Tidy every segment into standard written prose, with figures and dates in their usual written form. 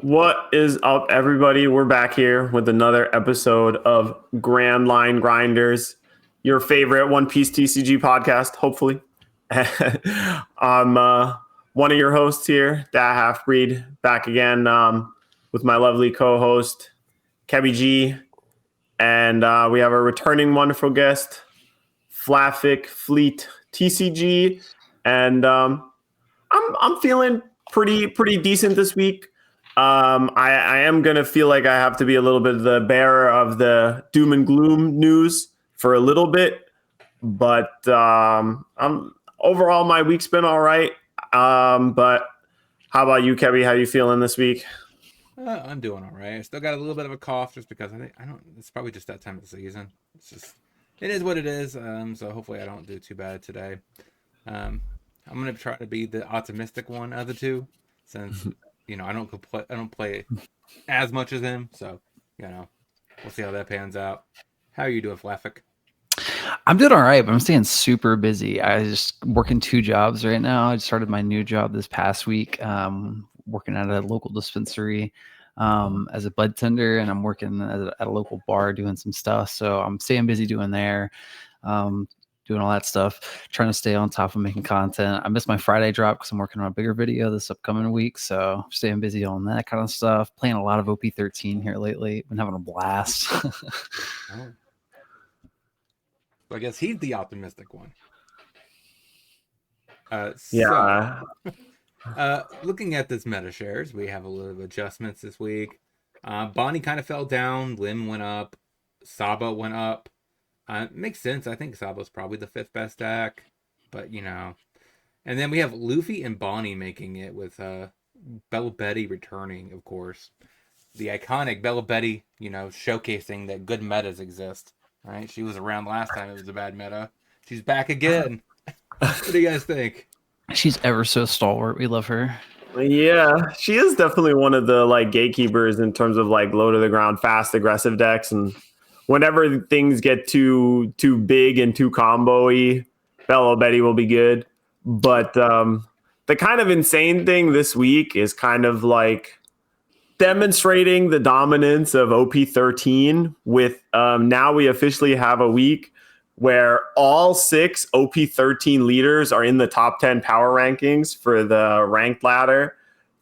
What is up, everybody? We're back here with another episode of GrandLine Grinders, your favorite One Piece TCG podcast, hopefully. I'm one of your hosts here, that half breed, back again with my lovely co host, Kebby G. And we have a returning wonderful guest, Flaffic Fleet TCG. And I'm feeling pretty decent this week. I am gonna feel like I have to be a little bit the bearer of the doom and gloom news for a little bit, but I'm overall my week's been all right. But how about you, Kevy? How you feeling this week? I'm doing all right. I still got a little bit of a cough just because I don't. It's probably just that time of the season. It is what it is. So hopefully I don't do too bad today. I'm gonna try to be the optimistic one of the two, since I don't play as much as him. So we'll see how that pans out. How are you doing, Flaffic? I'm doing all right, but I'm staying super busy. I just working two jobs right now. I started my new job this past week, working at a local dispensary as a bud tender, and I'm working at a local bar doing some stuff. So I'm staying busy doing there, doing all that stuff, trying to stay on top of making content. I missed my Friday drop because I'm working on a bigger video this upcoming week. So staying busy on that kind of stuff, playing a lot of OP13 here lately. Been having a blast. Oh. So I guess he's the optimistic one. Yeah. Looking at this meta shares, we have a little adjustments this week. Bonnie kind of fell down. Lim went up. Saba went up. Makes sense. I think Saba's probably the fifth best deck, but And then we have Luffy and Bonnie making it with Bella Betty returning, of course. The iconic Bella Betty, showcasing that good metas exist. Right? She was around last time it was a bad meta. She's back again. What do you guys think? She's ever so stalwart. We love her. Yeah, she is definitely one of the gatekeepers in terms of low to the ground, fast, aggressive decks. And whenever things get too big and too combo-y, Bello Betty will be good. But the kind of insane thing this week is kind of demonstrating the dominance of OP13 with now we officially have a week where all 6 OP13 leaders are in the top 10 power rankings for the ranked ladder.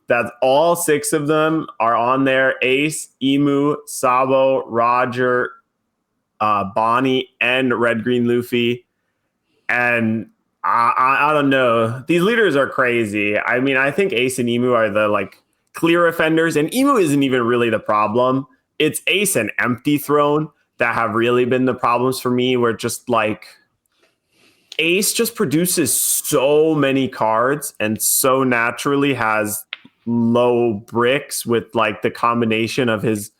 That all 6 of them are on there: Ace, Emu, Sabo, Roger, Bonnie, and Red Green Luffy. And I don't know. These leaders are crazy. I mean, I think Ace and Emu are the clear offenders, and Emu isn't even really the problem. It's Ace and Empty Throne that have really been the problems for me, where just Ace just produces so many cards and so naturally has low bricks with the combination of his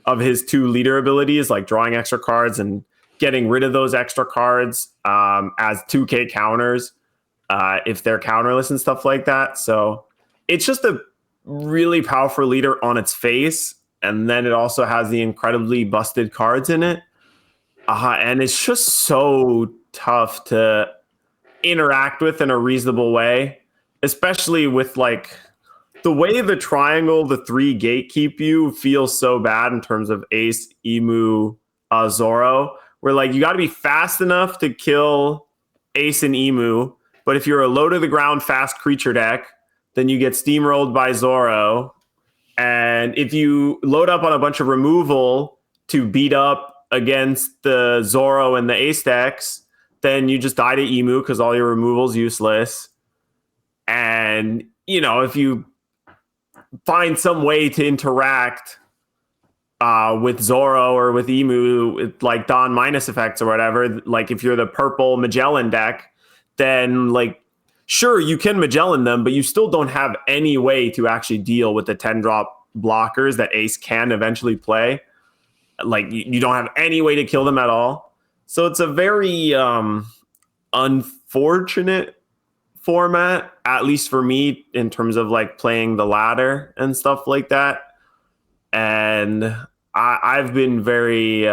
2 leader abilities, like drawing extra cards and getting rid of those extra cards as 2K counters if they're counterless and stuff like that. So it's just a really powerful leader on its face, and then it also has the incredibly busted cards in it, and it's just so tough to interact with in a reasonable way, especially with the way the triangle, the 3 gatekeep you, feels so bad in terms of Ace, Emu, Zoro, where you got to be fast enough to kill Ace and Emu, but if you're a low to the ground fast creature deck, then you get steamrolled by Zoro. And if you load up on a bunch of removal to beat up against the Zoro and the Ace decks, then you just die to Emu because all your removal's useless. And, if you find some way to interact with Zoro or with Emu, with Dawn minus effects or whatever, if you're the purple Magellan deck, then sure, you can Magellan them, but you still don't have any way to actually deal with the 10-drop blockers that Ace can eventually play. You don't have any way to kill them at all. So it's a very unfortunate format, at least for me, in terms of playing the ladder and stuff like that. And I've been very...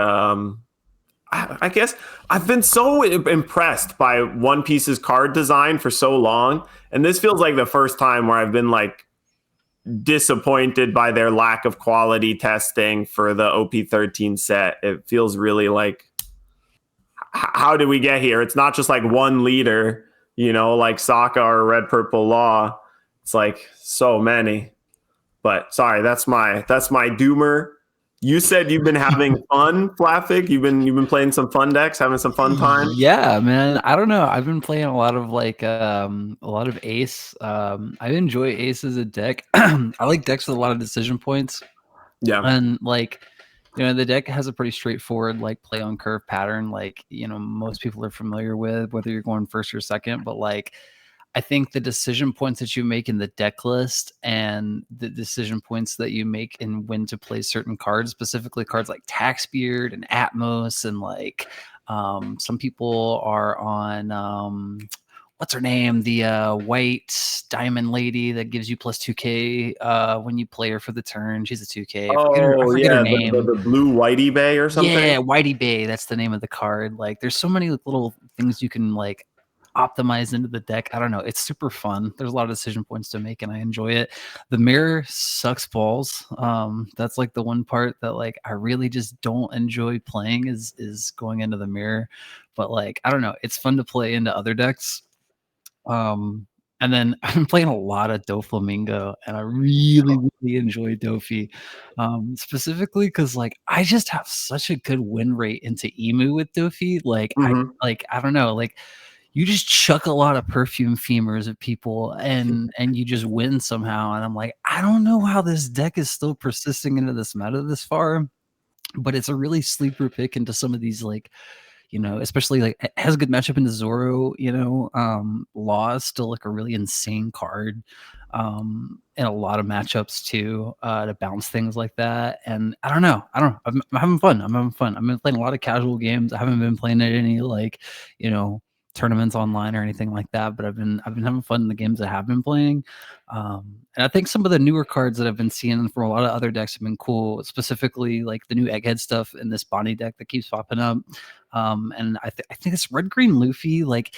I guess I've been so impressed by One Piece's card design for so long, and this feels like the first time where I've been disappointed by their lack of quality testing for the OP13 set. It feels really like, how did we get here? It's not just like one leader, you know, like Sokka or Red Purple Law. It's like so many. But sorry, that's my doomer. You said you've been having fun, Flaffic. You've been playing some fun decks, having some fun time. Yeah, man. I don't know. I've been playing a lot of Ace. I enjoy Ace as a deck. I like decks with a lot of decision points. Yeah. And like, you know, the deck has a pretty straightforward like play on curve pattern, like, you know, most people are familiar with, whether you're going first or second. But like, I think the decision points that you make in the deck list and the decision points that you make in when to play certain cards, specifically cards like Taxbeard and Atmos, and like some people are on what's her name? The white diamond lady that gives you plus 2K when you play her for the turn. She's a 2K. I forget her name. The blue Whitey Bay or something. Yeah, Whitey Bay. That's the name of the card. Like, there's so many little things you can like optimize into the deck. I don't know. It's super fun. There's a lot of decision points to make, and I enjoy it. The mirror sucks balls. That's like the one part that like I really just don't enjoy playing is going into the mirror. But like, I don't know. It's fun to play into other decks. And then I've been playing a lot of Doflamingo, and I really enjoy Dofi, specifically because like I just have such a good win rate into Emu with Dofi. Like I don't know, like you just chuck a lot of perfume femurs at people, and you just win somehow. And I'm like, I don't know how this deck is still persisting into this meta this far, but it's a really sleeper pick into some of these like, you know, especially like it has a good matchup into Zoro, you know. Law is still like a really insane card in a lot of matchups too, to bounce things like that. And I don't know. I'm having fun. I've been playing a lot of casual games. I haven't been playing at any like, you know, tournaments online or anything like that, but I've been having fun in the games I have been playing. And I think some of the newer cards that I've been seeing for a lot of other decks have been cool, specifically like the new Egghead stuff in this Bonnie deck that keeps popping up. And I think it's Red Green Luffy. Like,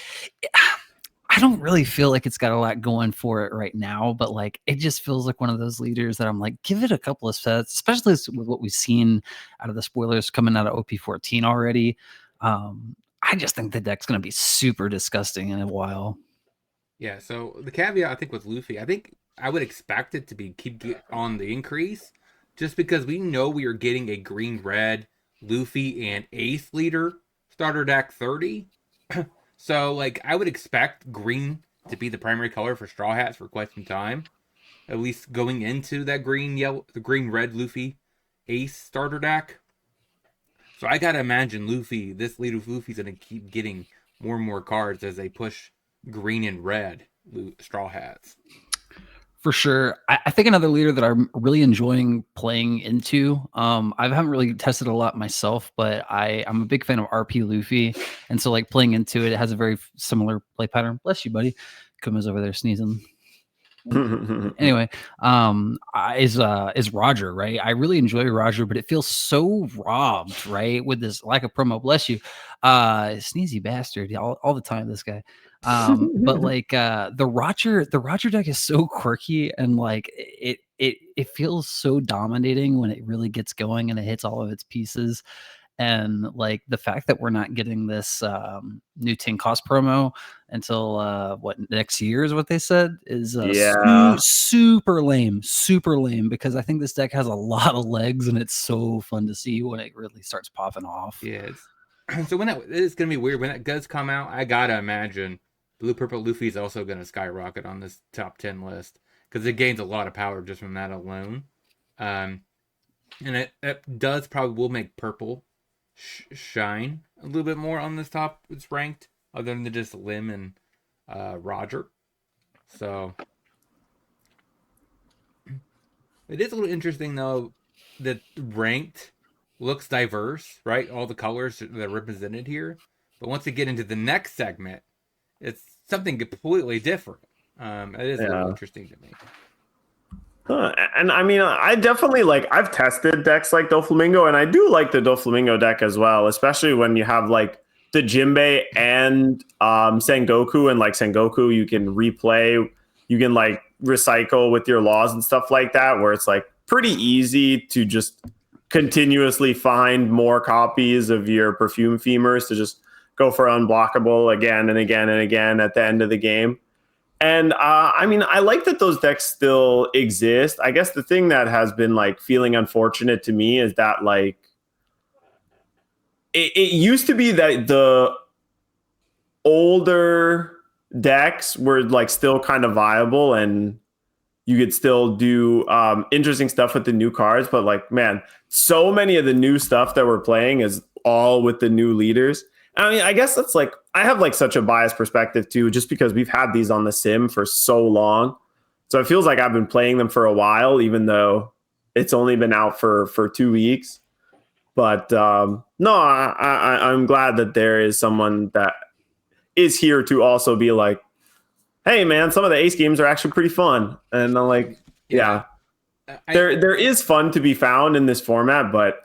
I don't really feel like it's got a lot going for it right now, but like it just feels like one of those leaders that I'm like, give it a couple of sets, especially with what we've seen out of the spoilers coming out of OP14 already. I just think the deck's going to be super disgusting in a while. Yeah, so the caveat I think with Luffy, I think I would expect it to be keep on the increase, just because we know we are getting a green-red Luffy and Ace leader starter deck 30. So like I would expect green to be the primary color for Straw Hats for quite some time, at least going into that green-red Luffy Ace starter deck. So I gotta imagine this lead of Luffy's gonna keep getting more and more cards as they push green and red Straw Hats. For sure. I think another leader that I'm really enjoying playing into, I haven't really tested a lot myself, but I'm a big fan of RP Luffy. And so like playing into it, it has a very similar play pattern. Bless you, buddy. Kuma's over there sneezing. Anyway, is Roger, right? I really enjoy Roger, but it feels so robbed, right? With this lack of promo. Bless you. Sneezy bastard all the time, this guy. But like the Roger deck is so quirky, and like it feels so dominating when it really gets going and it hits all of its pieces. And like the fact that we're not getting this new Ting cost promo until next year is what they said is super lame, because I think this deck has a lot of legs and it's so fun to see when it really starts popping off. Yeah, so when it's gonna be weird when that does come out. I gotta imagine Blue Purple Luffy is also gonna skyrocket on this top 10 list because it gains a lot of power just from that alone. And it does probably will make purple shine a little bit more on this top. It's ranked other than just Lim and Roger. So it is a little interesting though that ranked looks diverse, right? All the colors that are represented here, but once we get into the next segment, it's something completely different. It is a little interesting to me. And I mean, I definitely I've tested decks like Doflamingo, and I do like the Doflamingo deck as well, especially when you have like the Jinbei and Sengoku, and like Sengoku, you can replay, you can like recycle with your laws and stuff like that, where it's like pretty easy to just continuously find more copies of your perfume femurs to just go for unblockable again and again and again at the end of the game. And I mean, I like that those decks still exist. I guess the thing that has been like feeling unfortunate to me is that like it used to be that the older decks were like still kind of viable and you could still do interesting stuff with the new cards. But like, man, so many of the new stuff that we're playing is all with the new leaders. I mean, I guess that's like, I have like such a biased perspective too, just because we've had these on the sim for so long. So it feels like I've been playing them for a while, even though it's only been out for 2 weeks. But no, I'm glad that there is someone that is here to also be like, hey man, some of the ace games are actually pretty fun. And I'm like, yeah. There is fun to be found in this format, but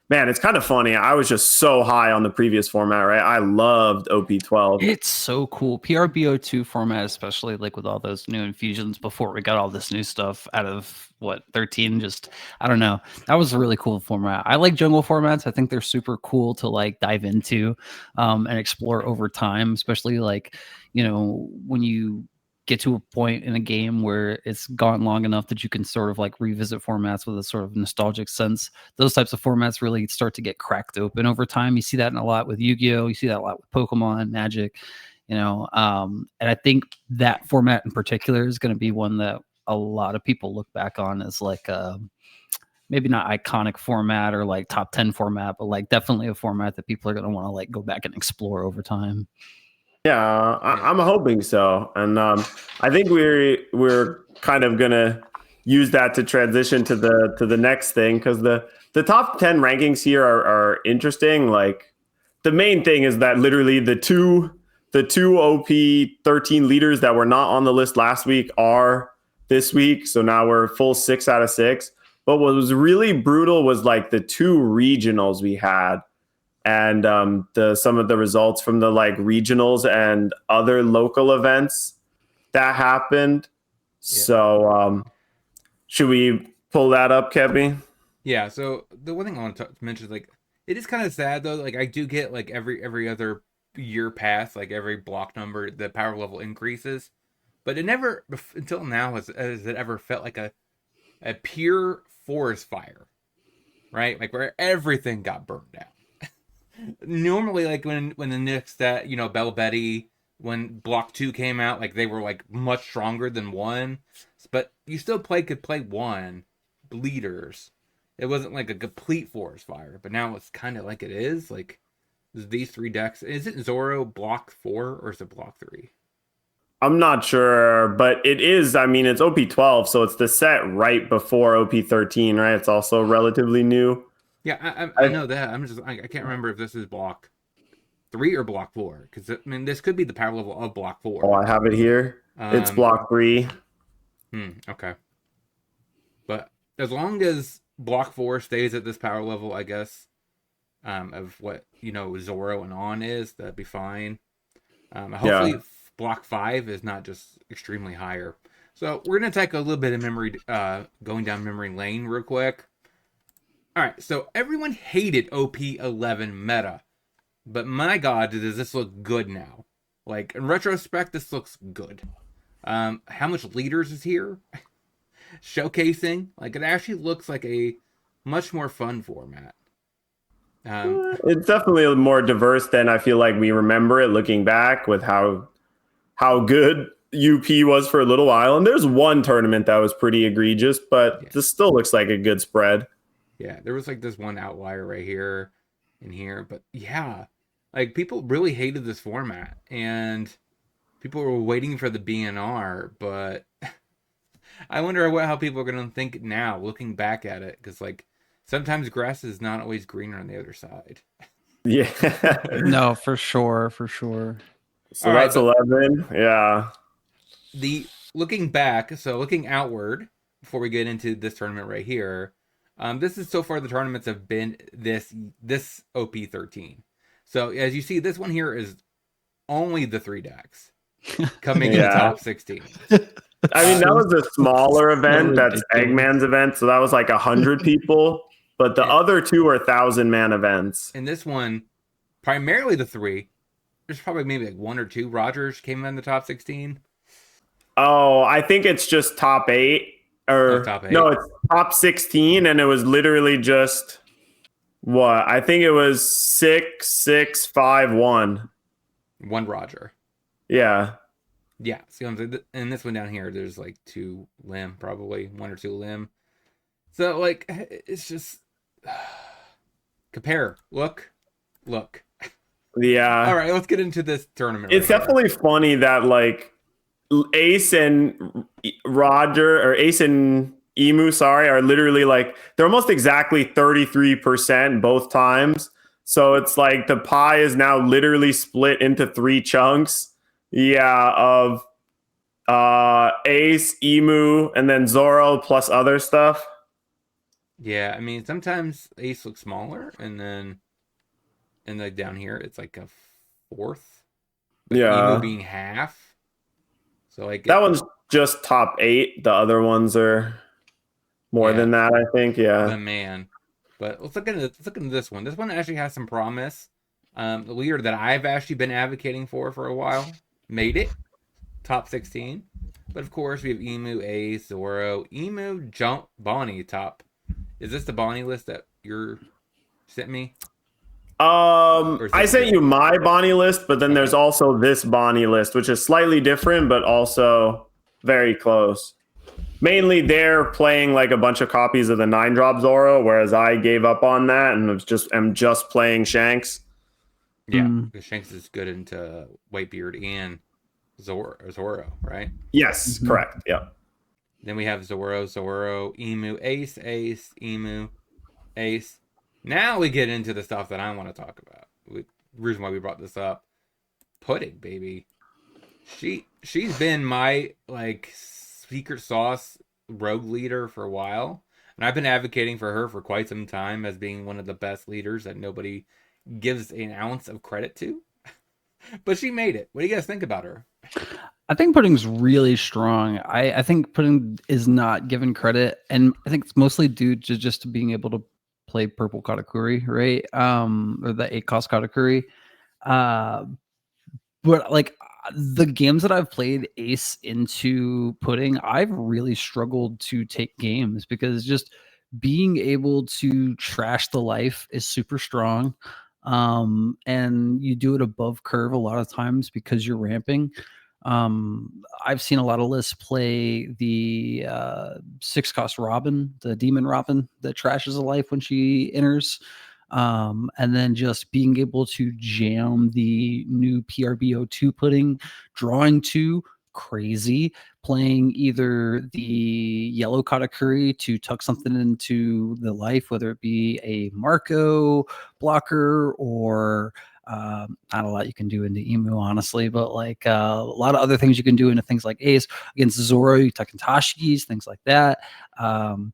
man, it's kind of funny. I was just so high on the previous format, right? I loved OP12. It's so cool. PRBO2 format, especially like with all those new infusions before we got all this new stuff out of 13. Just, I don't know. That was a really cool format. I like jungle formats. I think they're super cool to like dive into and explore over time, especially like, you know, when you get to a point in a game where it's gone long enough that you can sort of like revisit formats with a sort of nostalgic sense. Those types of formats really start to get cracked open over time. You see that a lot with Yu-Gi-Oh! You see that a lot with Pokemon, Magic, you know. And I think that format in particular is going to be one that a lot of people look back on as like maybe not iconic format or like top 10 format, but like definitely a format that people are going to want to like go back and explore over time. Yeah, I'm hoping so, and I think we're kind of gonna use that to transition to the next thing, because the top 10 rankings here are interesting. Like the main thing is that literally the two OP13 leaders that were not on the list last week are this week, so now we're full 6 out of 6. But what was really brutal was like the 2 regionals we had. And some of the results from the like regionals and other local events that happened. Yeah. So should we pull that up, Kebby? Yeah. So the one thing I want to mention is like, it is kind of sad though. Like I do get like every other year pass, like every block number, the power level increases, but it never until now has it ever felt like a pure forest fire, right? Like where everything got burned down. Normally, like when the Knicks that Bell Betty, when Block 2 came out, like they were like much stronger than 1, but you still could play 1 bleeders. It wasn't like a complete forest fire, but now it's kind of like it is. Like these 3 decks. Is it Zoro Block 4 or is it Block 3? I'm not sure, but it is. I mean, it's OP12, so it's the set right before OP13, right? It's also relatively new. Yeah, I know that. I can't remember if this is Block 3 or Block 4, because I mean this could be the power level of Block 4. Oh, I have it here. It's Block 3. Okay. But as long as Block 4 stays at this power level, I guess, of what Zoro and on is, that'd be fine. Hopefully, Block 5 is not just extremely higher. So we're gonna take a little bit of memory, going down memory lane real quick. All right, so everyone hated OP11 meta, but my God, does this look good now? Like, in retrospect, this looks good. How much leaders is here? Showcasing. Like, it actually looks like a much more fun format. It's definitely more diverse than I feel like we remember it looking back, with how good UP was for a little while. And there's one tournament that was pretty egregious, but this still looks like a good spread. Yeah, there was like this one outlier right here and here, but yeah, like people really hated this format and people were waiting for the BNR, but I wonder how people are going to think now looking back at it, because like sometimes grass is not always greener on the other side. Yeah. No, for sure. So all that's 11. Yeah. The looking back, so looking outward before we get into this tournament right here. This is so far the tournaments have been this OP13. So as you see, this one here is only the 3 decks coming in the top 16. I mean, that was a smaller event. That's ridiculous. Eggman's event. So that was like 100 people. But the other two are 1,000-man events. And this one, primarily the three, there's probably maybe like one or two Rogers came in the top 16. Oh, I think it's just top 8. Or top 8. No, it's top 16. And it was literally just what? I think it was 6, 6, 5, 1. One Roger. Yeah. Yeah. See what I'm saying? And this one down here, there's like 2 limb, probably 1 or 2 limb. So like, it's just compare. Look. Yeah. All right, let's get into this tournament. It's definitely funny that like Ace and Roger or Ace and Emu, sorry, are literally like they're almost exactly 33% both times. So it's like the pie is now literally split into 3 chunks. Yeah, of Ace, Emu, and then Zoro plus other stuff. Yeah, I mean sometimes Ace looks smaller, and then like down here it's like a 4th. But Yeah. Emu being half. So like that one's just top 8. The other ones are more than that, I think. Yeah. The man. But let's look into this one. This one actually has some promise. The leader that I've actually been advocating for a while made it top 16. But of course we have Emu, Ace, Zoro, Emu, Jump, Bonnie top. Is this the Bonnie list that you're sent me? I sent you my Bonnie list, but then there's also this Bonnie list, which is slightly different, but also very close. Mainly they're playing like a bunch of copies of the 9-drop Zoro, whereas I gave up on that and am just playing Shanks. Yeah, because Shanks is good into Whitebeard and Zoro, right? Yes, correct. Yeah. Then we have Zoro, Emu, Ace, Emu, Ace. Now we get into the stuff that I want to talk about. The reason why we brought this up. Pudding, baby. She's been my like secret sauce rogue leader for a while. And I've been advocating for her for quite some time as being one of the best leaders that nobody gives an ounce of credit to. But she made it. What do you guys think about her? I think Pudding's really strong. I think Pudding is not given credit, and I think it's mostly due to just being able to play purple Katakuri, right? Or the 8-cost Katakuri. But like the games that I've played Ace into Pudding, I've really struggled to take games because just being able to trash the life is super strong. And you do it above curve a lot of times because you're ramping. I've seen a lot of lists play the 6-cost Robin, the demon Robin that trashes a life when she enters. And then just being able to jam the new PRBO2 Pudding, drawing 2, crazy, playing either the yellow Katakuri to tuck something into the life, whether it be a Marco blocker or not a lot you can do into Emu, honestly, but like a lot of other things you can do into things like Ace. Against Zoro, you tuck in Tashikis, things like that. And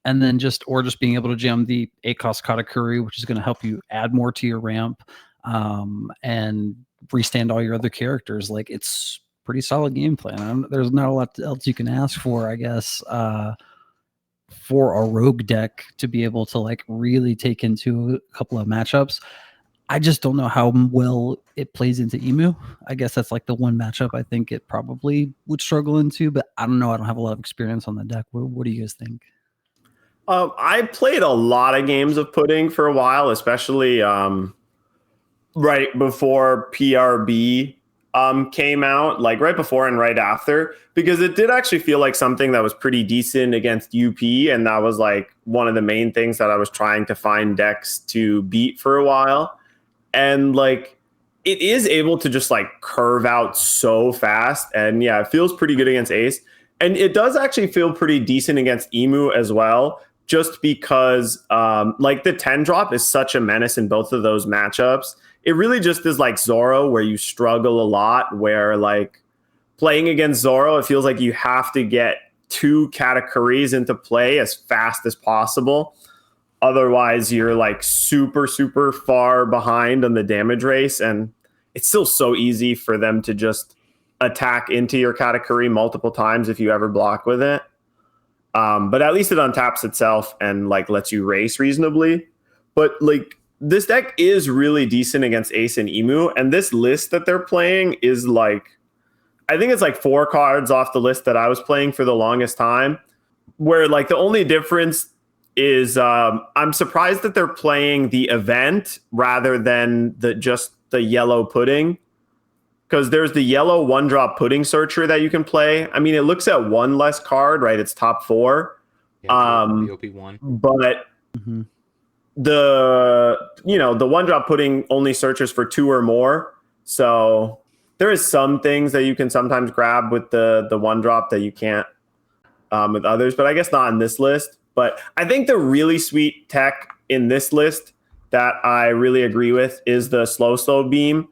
then just being able to jam the 8-cost Katakuri, which is going to help you add more to your ramp and restand all your other characters. Like, it's pretty solid game plan. There's not a lot else you can ask for, I guess, for a rogue deck to be able to like really take into a couple of matchups. I just don't know how well it plays into Emu. I guess that's like the one matchup I think it probably would struggle into, but I don't know. I don't have a lot of experience on the deck. What do you guys think? I played a lot of games of Pudding for a while, especially right before PRB came out, like right before and right after, because it did actually feel like something that was pretty decent against UP. And that was like one of the main things that I was trying to find decks to beat for a while. And like, it is able to just like curve out so fast. And yeah, it feels pretty good against Ace. And it does actually feel pretty decent against Emu as well, just because like the 10 drop is such a menace in both of those matchups. It really just is like Zoro, where you struggle a lot, where like playing against Zoro, it feels like you have to get 2 Katakuris into play as fast as possible. Otherwise, you're like super, super far behind on the damage race. And it's still so easy for them to just attack into your Katakuri multiple times if you ever block with it. But at least it untaps itself and like lets you race reasonably. But like this deck is really decent against Ace and Emu, and this list that they're playing is like, I think it's like 4 cards off the list that I was playing for the longest time, where like the only difference is I'm surprised that they're playing the event rather than just the yellow pudding, because there's the yellow 1-drop pudding searcher that you can play. I mean, it looks at 1 less card, right? It's top 4. Yeah, the OP1. But the 1-drop pudding only searches for 2 or more. So there is some things that you can sometimes grab with the 1-drop that you can't with others, but I guess not in this list. But I think the really sweet tech in this list that I really agree with is the slow beam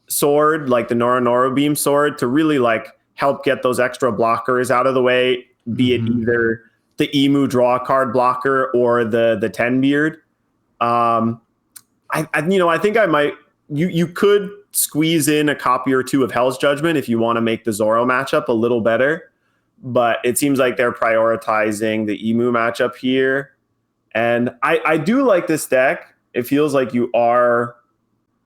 sword, like the Noro beam sword, to really like help get those extra blockers out of the way, be it either the Emu draw card blocker or the 10 beard. I think I might, you could squeeze in a copy or 2 of Hell's Judgment if you want to make the Zoro matchup a little better, but it seems like they're prioritizing the Emu matchup here. And I do like this deck. It feels like you are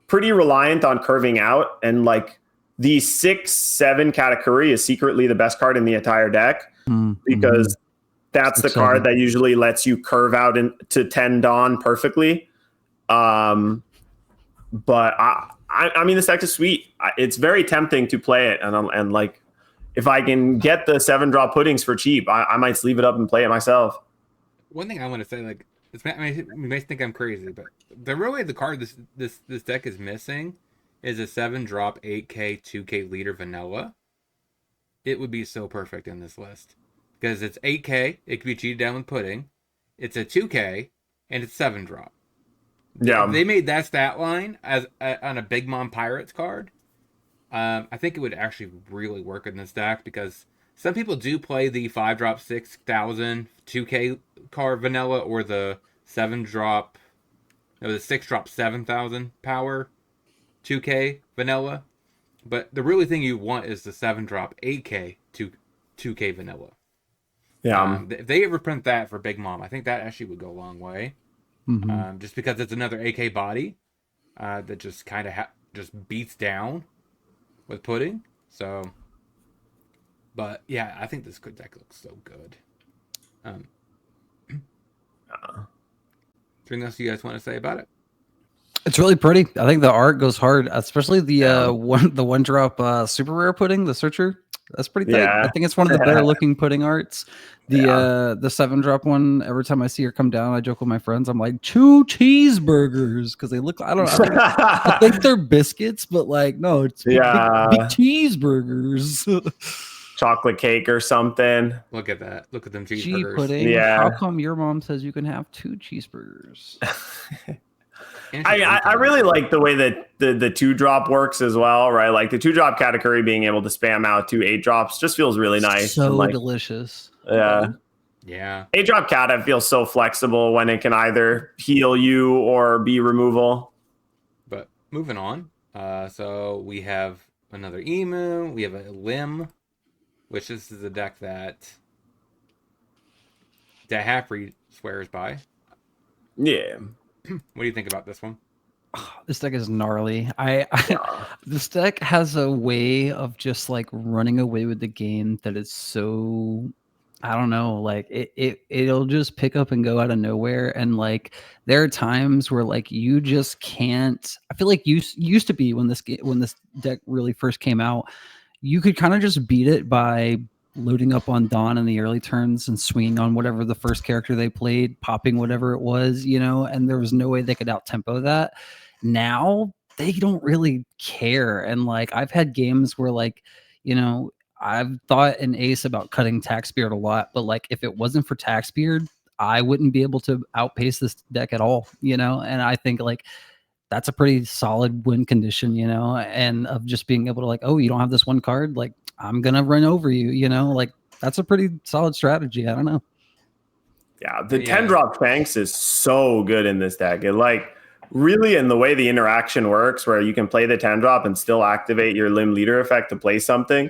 pretty reliant on curving out, and like the 6/7 Katakuri is secretly the best card in the entire deck because that's the card that usually lets you curve out into 10 Dawn perfectly. But I mean, this deck is sweet. It's very tempting to play it, and like if I can get the 7-drop puddings for cheap, I might sleeve it up and play it myself. One thing I want to say, like, you may think I'm crazy, but the card this deck is missing is a 7-drop 8K 2K leader vanilla. It would be so perfect in this list because it's 8K. It could be cheated down with pudding. It's a 2K and it's 7-drop. Yeah, if they made that stat line as on a Big Mom Pirates card. I think it would actually really work in this deck because some people do play the 5-drop 6,000 2K card vanilla or the 7-drop, no, the 6-drop 7,000 power 2K vanilla. But the really thing you want is the 7-drop 8K 2K vanilla. Yeah. If they ever print that for Big Mom, I think that actually would go a long way. Just because it's another AK body that just kind of just beats down with pudding. So, but yeah, I think this deck looks so good. Anything else you guys want to say about it? It's really pretty. I think the art goes hard, especially the 1-drop super rare pudding, the searcher. That's pretty tight. Yeah. I think it's one of the better looking pudding arts. The 7-drop one, every time I see her come down, I joke with my friends. I'm like, 2 cheeseburgers, because they look, I think they're biscuits, but like, no, it's big cheeseburgers. Chocolate cake or something. Look at that. Look at them cheeseburgers. Pudding. Yeah. How come your mom says you can have 2 cheeseburgers? I really like the way that the 2-drop works as well, right? Like the 2-drop Katakuri being able to spam out 2 8-drops just feels really nice. So like, delicious. Yeah. 8-drop Kata feels so flexible when it can either heal you or be removal. But moving on. So we have another Emu. We have a Limb, which this is a deck that Haffrey swears by. Yeah. What do you think about this one? This deck is gnarly. This deck has a way of just like running away with the game that is so, I don't know, like it'll just pick up and go out of nowhere. And like there are times where like you just can't. I feel like you used to be when this deck really first came out, you could kind of just beat it by loading up on Dawn in the early turns and swinging on whatever the first character they played, popping whatever it was, and there was no way they could out-tempo that. Now they don't really care. And like I've had games where like, I've thought in Ace about cutting Taxbeard a lot, but like if it wasn't for Taxbeard, I wouldn't be able to outpace this deck at all, and I think like that's a pretty solid win condition, and of just being able to like, oh, you don't have this one card, like I'm gonna run over you, like that's a pretty solid strategy. I don't know. Yeah, the 10-drop Shanks is so good in this deck. It like really, in the way the interaction works, where you can play the 10 drop and still activate your limb leader effect to play something,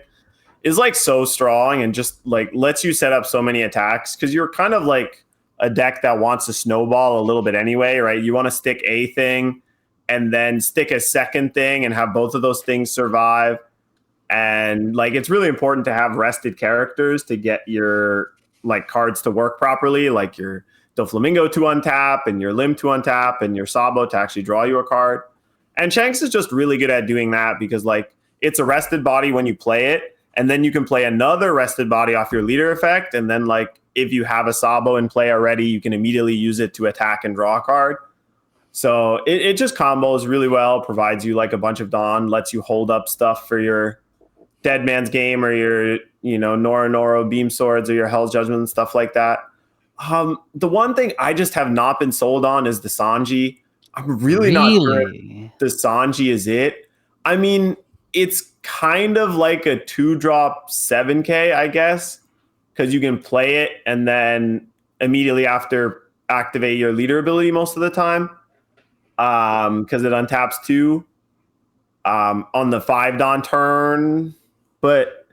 is like so strong and just like lets you set up so many attacks because you're kind of like a deck that wants to snowball a little bit anyway, right? You want to stick a thing and then stick a second thing and have both of those things survive. And like it's really important to have rested characters to get your like cards to work properly, like your Doflamingo to untap and your Limb to untap and your Sabo to actually draw you a card. And Shanks is just really good at doing that because like it's a rested body when you play it, and then you can play another rested body off your leader effect, and then like if you have a Sabo in play already, you can immediately use it to attack and draw a card. So it just combos really well, provides you like a bunch of Dawn, lets you hold up stuff for your Dead Man's Game or your, Nora Noro Beam Swords or your Hell's Judgment and stuff like that. The one thing I just have not been sold on is the Sanji. I'm really not sure if the Sanji is it. I mean, it's kind of like a 2-drop 7K, I guess, because you can play it and then immediately after activate your leader ability most of the time, because it untaps 2 on the 5 Dawn turn. But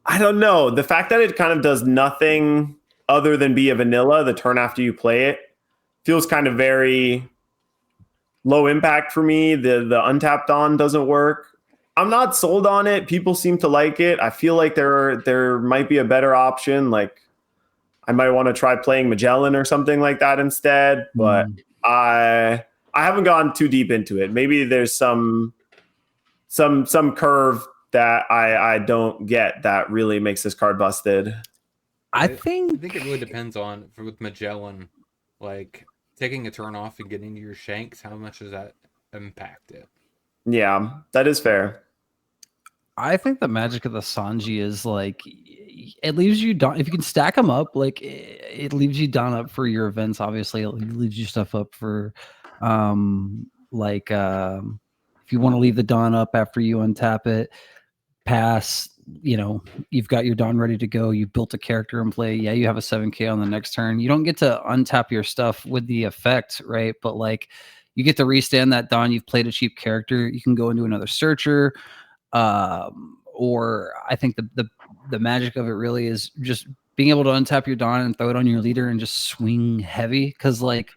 I don't know. The fact that it kind of does nothing other than be a vanilla the turn after you play it feels kind of very low impact for me. The untapped Dawn doesn't work. I'm not sold on it. People seem to like it. I feel like there might be a better option. Like I might want to try playing Magellan or something like that instead. But I haven't gone too deep into it. Maybe there's some curve that I don't get that really makes this card busted. I think it really depends on with Magellan, like taking a turn off and getting to your Shanks. How much does that impact it? Yeah, that is fair. I think the magic of the Sanji is like it leaves you down if you can stack them up. Like it leaves you down up for your events. Obviously, it leaves you stuff up for, if you want to leave the Dawn up after you untap it, pass. You've got your Dawn ready to go. You've built a character in play. Yeah, you have a 7K on the next turn. You don't get to untap your stuff with the effect, right? But like you get to restand that Dawn. You've played a cheap character. You can go into another searcher. Or I think the magic of it really is just being able to untap your Dawn and throw it on your leader and just swing heavy. Cause like,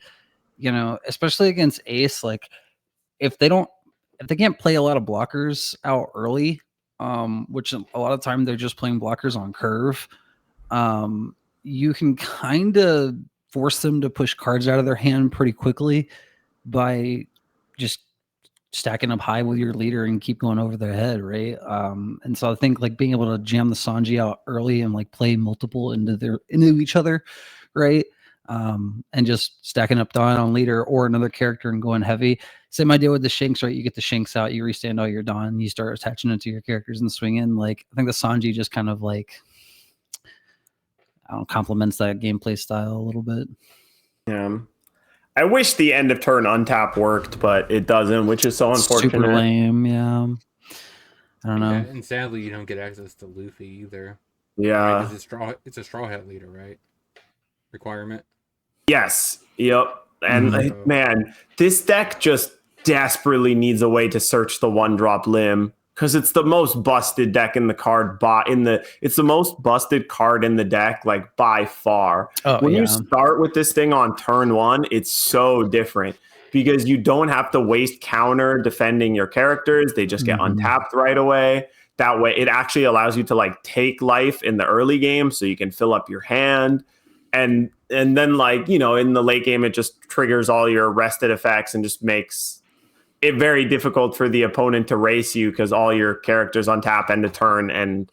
especially against Ace, like if they can't play a lot of blockers out early, which a lot of time they're just playing blockers on curve, you can kind of force them to push cards out of their hand pretty quickly by just stacking up high with your leader and keep going over their head, right? And so I think like being able to jam the Sanji out early and like play multiple into each other, right? And just stacking up Dawn on leader or another character and going heavy. Same idea with the Shanks, right? You get the Shanks out, you restand all your Dawn, you start attaching it to your characters and swing in. Like I think the Sanji just kind of like complements that gameplay style a little bit. Yeah. I wish the end of turn untap worked, but it doesn't, which is so unfortunate. Super lame, yeah. I don't know. Yeah, and sadly, you don't get access to Luffy either. Yeah, right? It's a straw hat leader, right? Requirement. Yes. Yep. And man, this deck just desperately needs a way to search the 1-drop limb because it's the most busted deck in the card. It's the most busted card in the deck, like by far. When you start with this thing on turn 1, it's so different because you don't have to waste counter defending your characters. They just get untapped right away. That way, it actually allows you to like take life in the early game, so you can fill up your hand. And then like, in the late game, it just triggers all your rested effects and just makes it very difficult for the opponent to race you because all your characters untap end of turn and,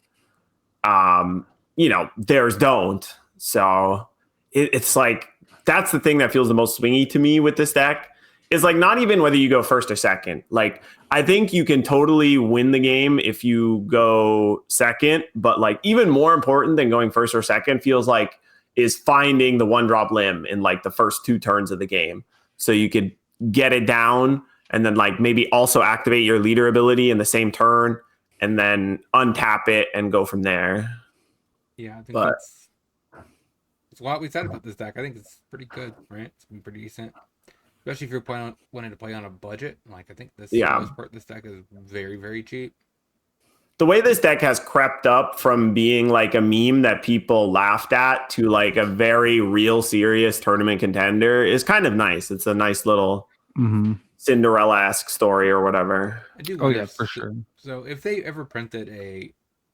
theirs don't. So it's like, that's the thing that feels the most swingy to me with this deck is like, not even whether you go first or second. Like, I think you can totally win the game if you go second, but like even more important than going first or second feels like is finding the 1-drop limb in like the first 2 turns of the game. So you could get it down and then like maybe also activate your leader ability in the same turn and then untap it and go from there. Yeah, I think that's a lot we said about this deck. I think it's pretty good, right? It's been pretty decent. especially if you're wanting to play on a budget. Like I think this, for the Yeah. most part, this deck is very, very cheap. The way this deck has crept up from being like a meme that people laughed at to like a very real serious tournament contender is kind of nice. It's a nice little Cinderella-esque story or whatever. I do Oh wonder yeah, for sure. So if they ever printed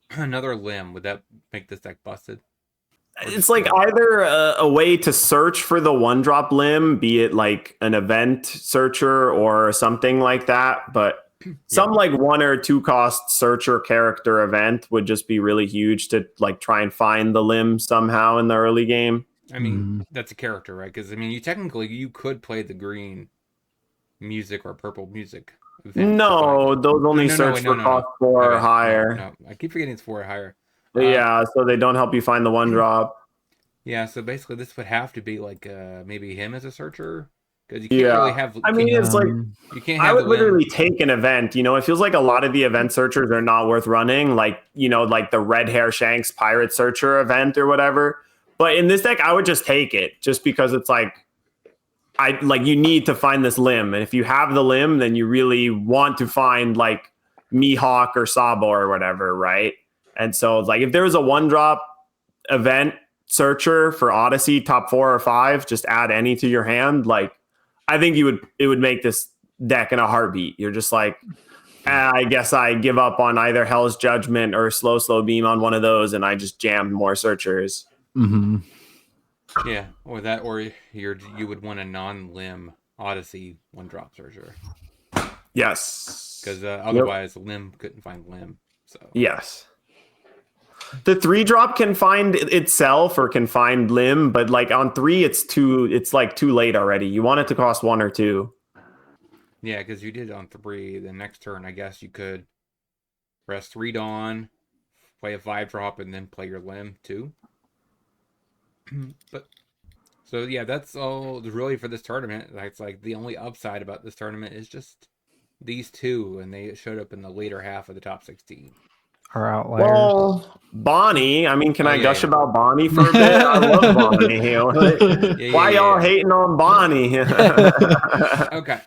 another limb, would that make this deck busted? It's like either a way to search for the one drop limb, be it like an event searcher or something like that. But some like 1 or 2 cost searcher character event would just be really huge to like try and find the limb somehow in the early game. I mean, that's a character, right? Because I mean, you could play the green music or purple music. No, those only search for cost 4 or higher. No, I keep forgetting it's 4 or higher. Yeah, so they don't help you find the one drop. Yeah, so basically this would have to be like maybe him as a searcher, because you can't really have. I mean, it's like you can't have. I would literally take an event. You know, it feels like a lot of the event searchers are not worth running. Like, you know, like the Red Hair Shanks Pirate Searcher event or whatever. But in this deck, I would just take it, just because it's like you need to find this limb, and if you have the limb, then you really want to find like Mihawk or Sabo or whatever, right? And so, like, if there was a 1-drop event searcher for Odyssey top 4 or 5, just add any to your hand. Like, I think it would make this deck in a heartbeat. You're just like, I guess I give up on either Hell's Judgment or Slow Beam on one of those, and I just jam more searchers. Yeah, or that, or you would want a non-limb Odyssey 1-drop searcher. Yes, because otherwise limb couldn't find limb. So yes. The 3-drop can find itself or can find limb, but like on 3, it's like too late already. You want it to cost 1 or 2. Yeah, because you did on 3. The next turn, I guess you could press 3 Dawn, play a 5-drop, and then play your limb too. But so yeah, that's all really for this tournament. It's like the only upside about this tournament is just these two, and they showed up in the later half of the top 16. Are outliers. Well, Bonnie. I mean, can I gush about Bonnie for a bit? I love Bonnie. Why y'all hating on Bonnie? Okay.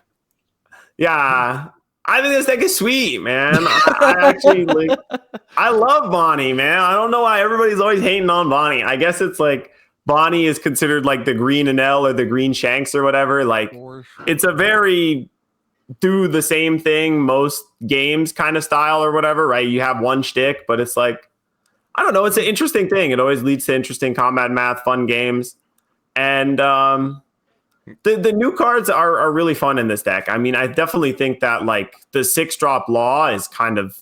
Yeah, I think this deck is sweet, man. I actually like. I love Bonnie, man. I don't know why everybody's always hating on Bonnie. I guess it's like Bonnie is considered like the green Enel or the green Shanks or whatever. Like, it's a very do the same thing most games kind of style or whatever, right? You have one shtick, but it's like, I don't know, it's an interesting thing. It always leads to interesting combat math, fun games. And the new cards are really fun in this deck. I mean, I definitely think that like the 6-drop Law is kind of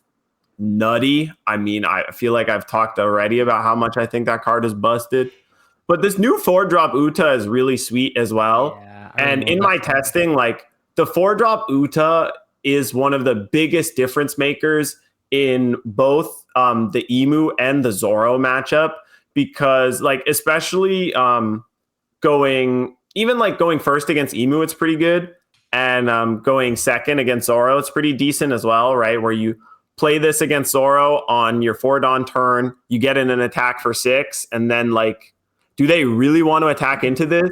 nutty. I mean, I feel like I've talked already about how much I think that card is busted. But this new 4-drop Uta is really sweet as well. Yeah, and in my testing, like, the 4-drop Uta is one of the biggest difference makers in both the Emu and the Zoro matchup, because like especially going first against Emu, it's pretty good, and going second against Zoro, it's pretty decent as well, right? Where you play this against Zoro on your 4-Dawn turn, you get in an attack for 6, and then like, do they really want to attack into this?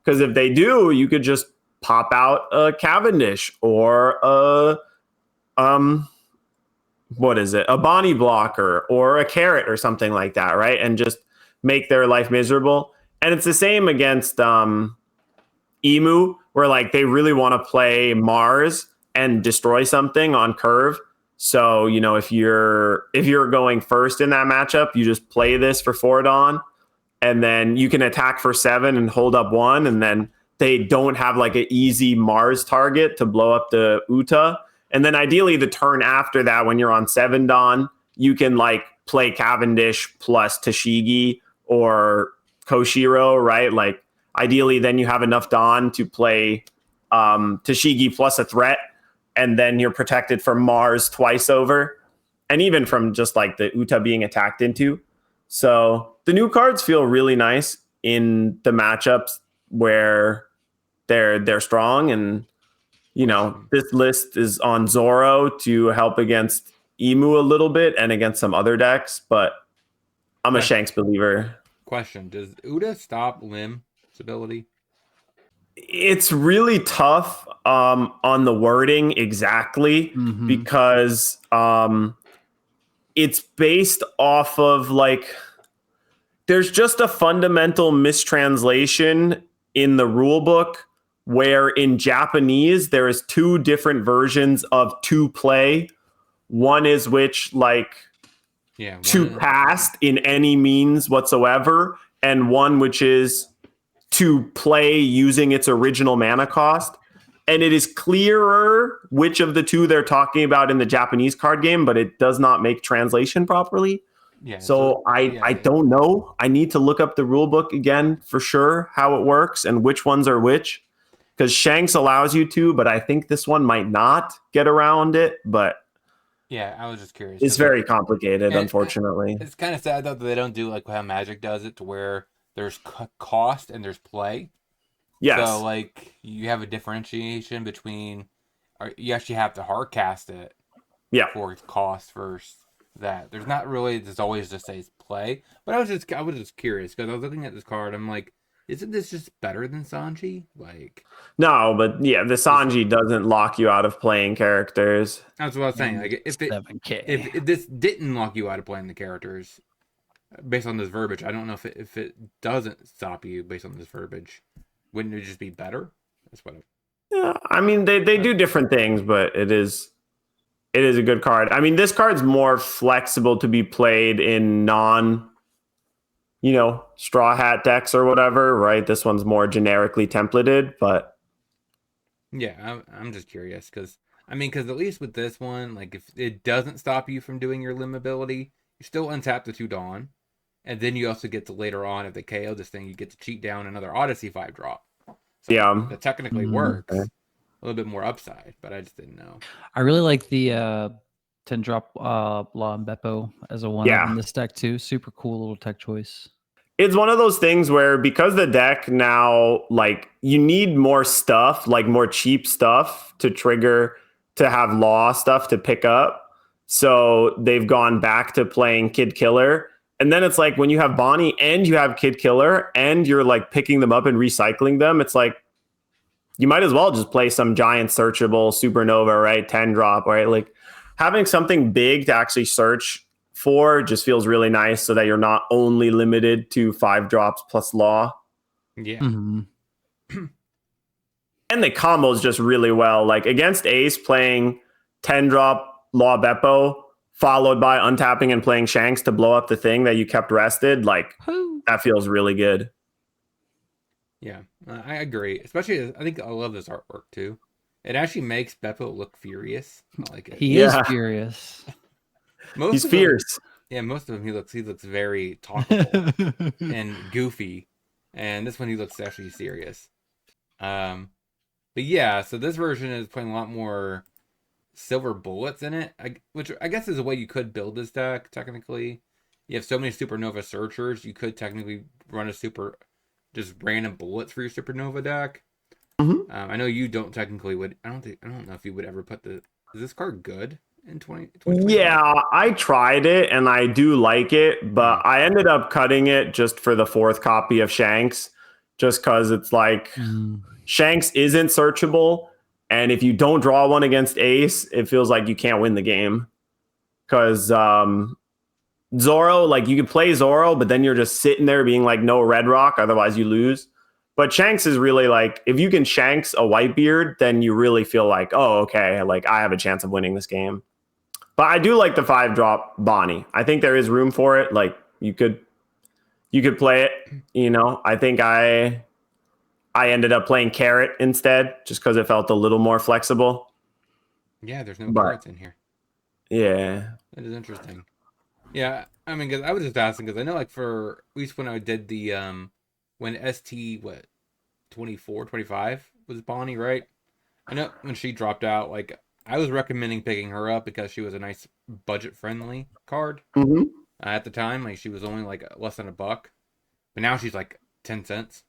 Because if they do, you could just pop out a Cavendish or a a Bonnie blocker or a Carrot or something like that, right? And just make their life miserable. And it's the same against Emu, where like they really want to play Mars and destroy something on curve. So, you know, if you're going first in that matchup, you just play this for 4-Dawn, and then you can attack for 7 and hold up 1, and then they don't have like an easy Mars target to blow up the Uta. And then ideally the turn after that, when you're on 7-Dawn, you can like play Cavendish plus Tashigi or Koshiro, right? Like ideally then you have enough Dawn to play Tashigi plus a threat, and then you're protected from Mars twice over, and even from just like the Uta being attacked into. So the new cards feel really nice in the matchups where they're strong, and you know, this list is on Zoro to help against Emu a little bit and against some other decks, but I'm a Shanks believer. Question: does Uta stop Lim's ability? It's really tough on the wording exactly Mm-hmm. because it's based off of like there's just a fundamental mistranslation in the rule book where in Japanese there is two different versions of to play. One is which like Yeah, to one. cast in any means whatsoever, and one which is to play using its original mana cost. And it is clearer which of the two they're talking about in the Japanese card game, but it does not make translation properly. Yeah, so So I yeah, don't know. I need to look up the rule book again for sure how it works and which ones are which. Because Shanks allows you to, but I think this one might not get around it. But yeah. I was just curious it's because like, very complicated, and unfortunately. it's kind of sad though that they don't do like how Magic does it, to where there's cost and there's play. So Yes. like you have a differentiation between, or you actually have to hard cast it Yeah. for cost versus that. There's not really. There's always just says play. But I was just curious because I was looking at this card. I'm like, isn't this just better than Sanji? Like No, but yeah, the this. Sanji doesn't lock you out of playing characters. That's what I was saying. And Like $7K. if this didn't lock you out of playing the characters based on this verbiage, I don't know if it doesn't stop you based on this verbiage. Wouldn't it just be better? That's what. Yeah, I mean they But do different things, but it is a good card. I mean, this card's more flexible to be played in non, straw hat decks or whatever, right? This one's more generically templated, but yeah, I'm just curious because I mean, because at least with this one, like if it doesn't stop you from doing your limb ability, you still untap the two Dawn, and then you also get to later on if they KO this thing, you get to cheat down another Odyssey 5-drop. So yeah. that technically Mm. works. A little bit more upside, but I just didn't know. I really like the 10 drop Law and Beppo as a one of in Yeah. this deck too. Super cool little tech choice. It's one of those things where because the deck now, like, you need more stuff, like more cheap stuff to trigger to have law stuff to pick up. So they've gone back to playing Kid Killer. And then it's like when you have Bonnie and you have Kid Killer and you're like picking them up and recycling them, it's like you might as well just play some giant searchable supernova, right? 10 drop, right? Like having something big to actually search for just feels really nice so that you're not only limited to 5 drops plus law. Yeah, Mm-hmm. And the combos just really well. Like against Ace playing 10 drop law Beppo, followed by untapping and playing Shanks to blow up the thing that you kept rested, like that feels really good. yeah, I agree. Especially, I think I love this artwork too. It actually makes Beppo look furious. I like it. He is Yeah. furious. Most He's of them, fierce. yeah, most of them he looks very talkable and goofy, and this one he looks actually serious. Um, but yeah, so this version is putting a lot more silver bullets in it, which I guess is a way you could build this deck. Technically, you have so many supernova searchers, you could technically run a just random bullets for your supernova deck. Mhm. I know you don't technically would. I don't know if you would ever put the. Is this card good in 2025? Yeah, I tried it and I do like it, but Mm. I ended up cutting it just for the fourth copy of Shanks, just because it's like Mm. Shanks isn't searchable. And if you don't draw one against Ace, it feels like you can't win the game. Because Zoro, like you can play Zoro, but then you're just sitting there being like, no red rock, otherwise you lose. But Shanks is really like, if you can Shanks a Whitebeard, then you really feel like, oh, okay, like I have a chance of winning this game. But I do like the 5-drop Bonnie. I think there is room for it. Like you could play it. I think I ended up playing Carrot instead, just because it felt a little more flexible. Yeah, there's no But carrots in here. yeah, That is interesting. Yeah, I mean, because I was just asking because I know, like, for at least when I did the when ST 24, 25 was Bonnie, right? I know when she dropped out, like I was recommending picking her up because she was a nice budget friendly card hmm at the time. Like she was only like less than $1, but now she's like 10 cents.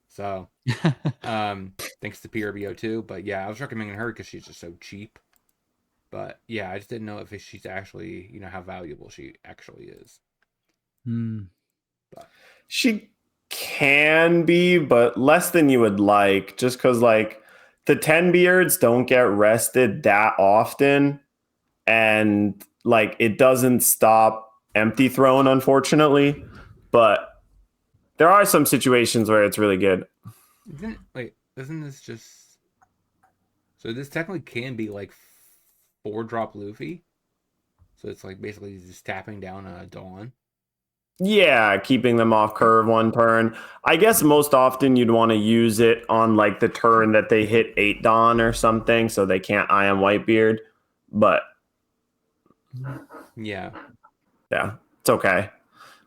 So thanks to PRBO too. But yeah, I was recommending her because she's just so cheap. But yeah, I just didn't know if she's actually how valuable she actually is. Mm. But she can be, but less than you would like, just because like the 10 beards don't get rested that often, and like it doesn't stop empty throne, unfortunately. But there are some situations where it's really good. Isn't this just so this technically can be like 4-drop Luffy? So it's like basically just tapping down a Dawn. Yeah, keeping them off curve one turn. I guess most often you'd want to use it on like the turn that they hit 8 Dawn or something, so they can't I am Whitebeard. But Yeah. it's okay.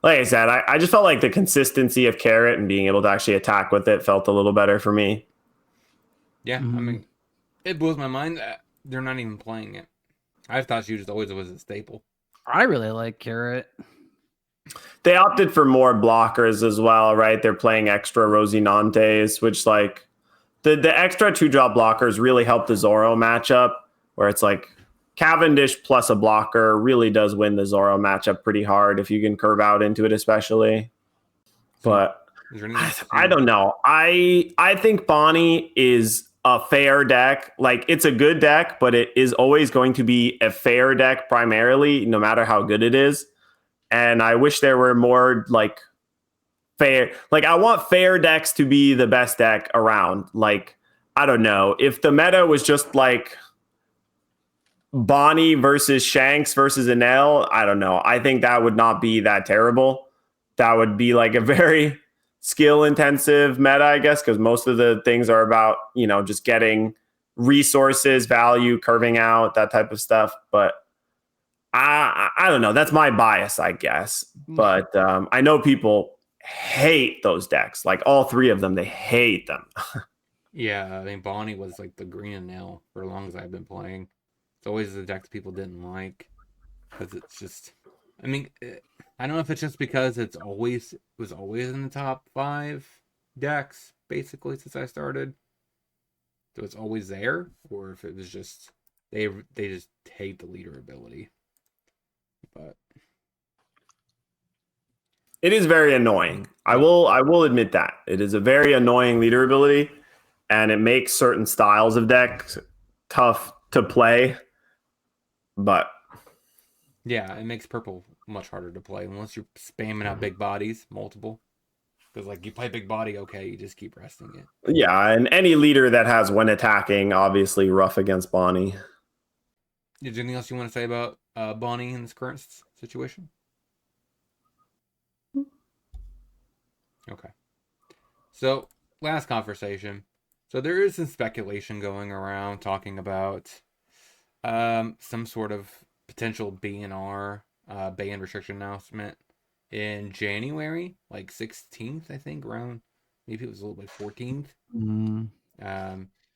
Like I said, I just felt like the consistency of Carrot and being able to actually attack with it felt a little better for me. Yeah, I mean, it blows my mind that they're not even playing it. I thought she just always was a staple. I really like Carrot. They opted for more blockers as well, right? They're playing extra Rosinantes, which like the extra 2-drop blockers really help the Zoro matchup, where it's like Cavendish plus a blocker really does win the Zoro matchup pretty hard if you can curve out into it, especially. But I don't know. I think Bonnie is a fair deck. Like it's a good deck, but it is always going to be a fair deck primarily, no matter how good it is. And I wish there were more like fair. Like I want fair decks to be the best deck around. Like I don't know if the meta was just like Bonnie versus Shanks versus Enel. I don't know. I think that would not be that terrible. That would be like a very skill intensive meta, I guess, because most of the things are about, just getting resources, value, curving out, that type of stuff. But I don't know. That's my bias, I guess. But I know people hate those decks. Like all 3 of them, they hate them. Yeah, I mean, Bonnie was like the green Enel for as long as I've been playing. It's always the deck that people didn't like because it's just. I mean, I don't know if it's just because it was always in the top 5 decks basically since I started, so it's always there, or if it was just they just hate the leader ability. But it is very annoying. I will admit that it is a very annoying leader ability, and it makes certain styles of decks tough to play. But yeah, it makes purple much harder to play unless you're spamming out big bodies, multiple. Because like you play big body, okay, you just keep resting it. Yeah, and any leader that has when attacking, obviously rough against Bonnie. Is there anything else you want to say about Bonnie in this current situation? Okay. So last conversation. So there is some speculation going around talking about some sort of potential BNR ban restriction announcement in January, like 16th, I think, around maybe it was a little bit 14th.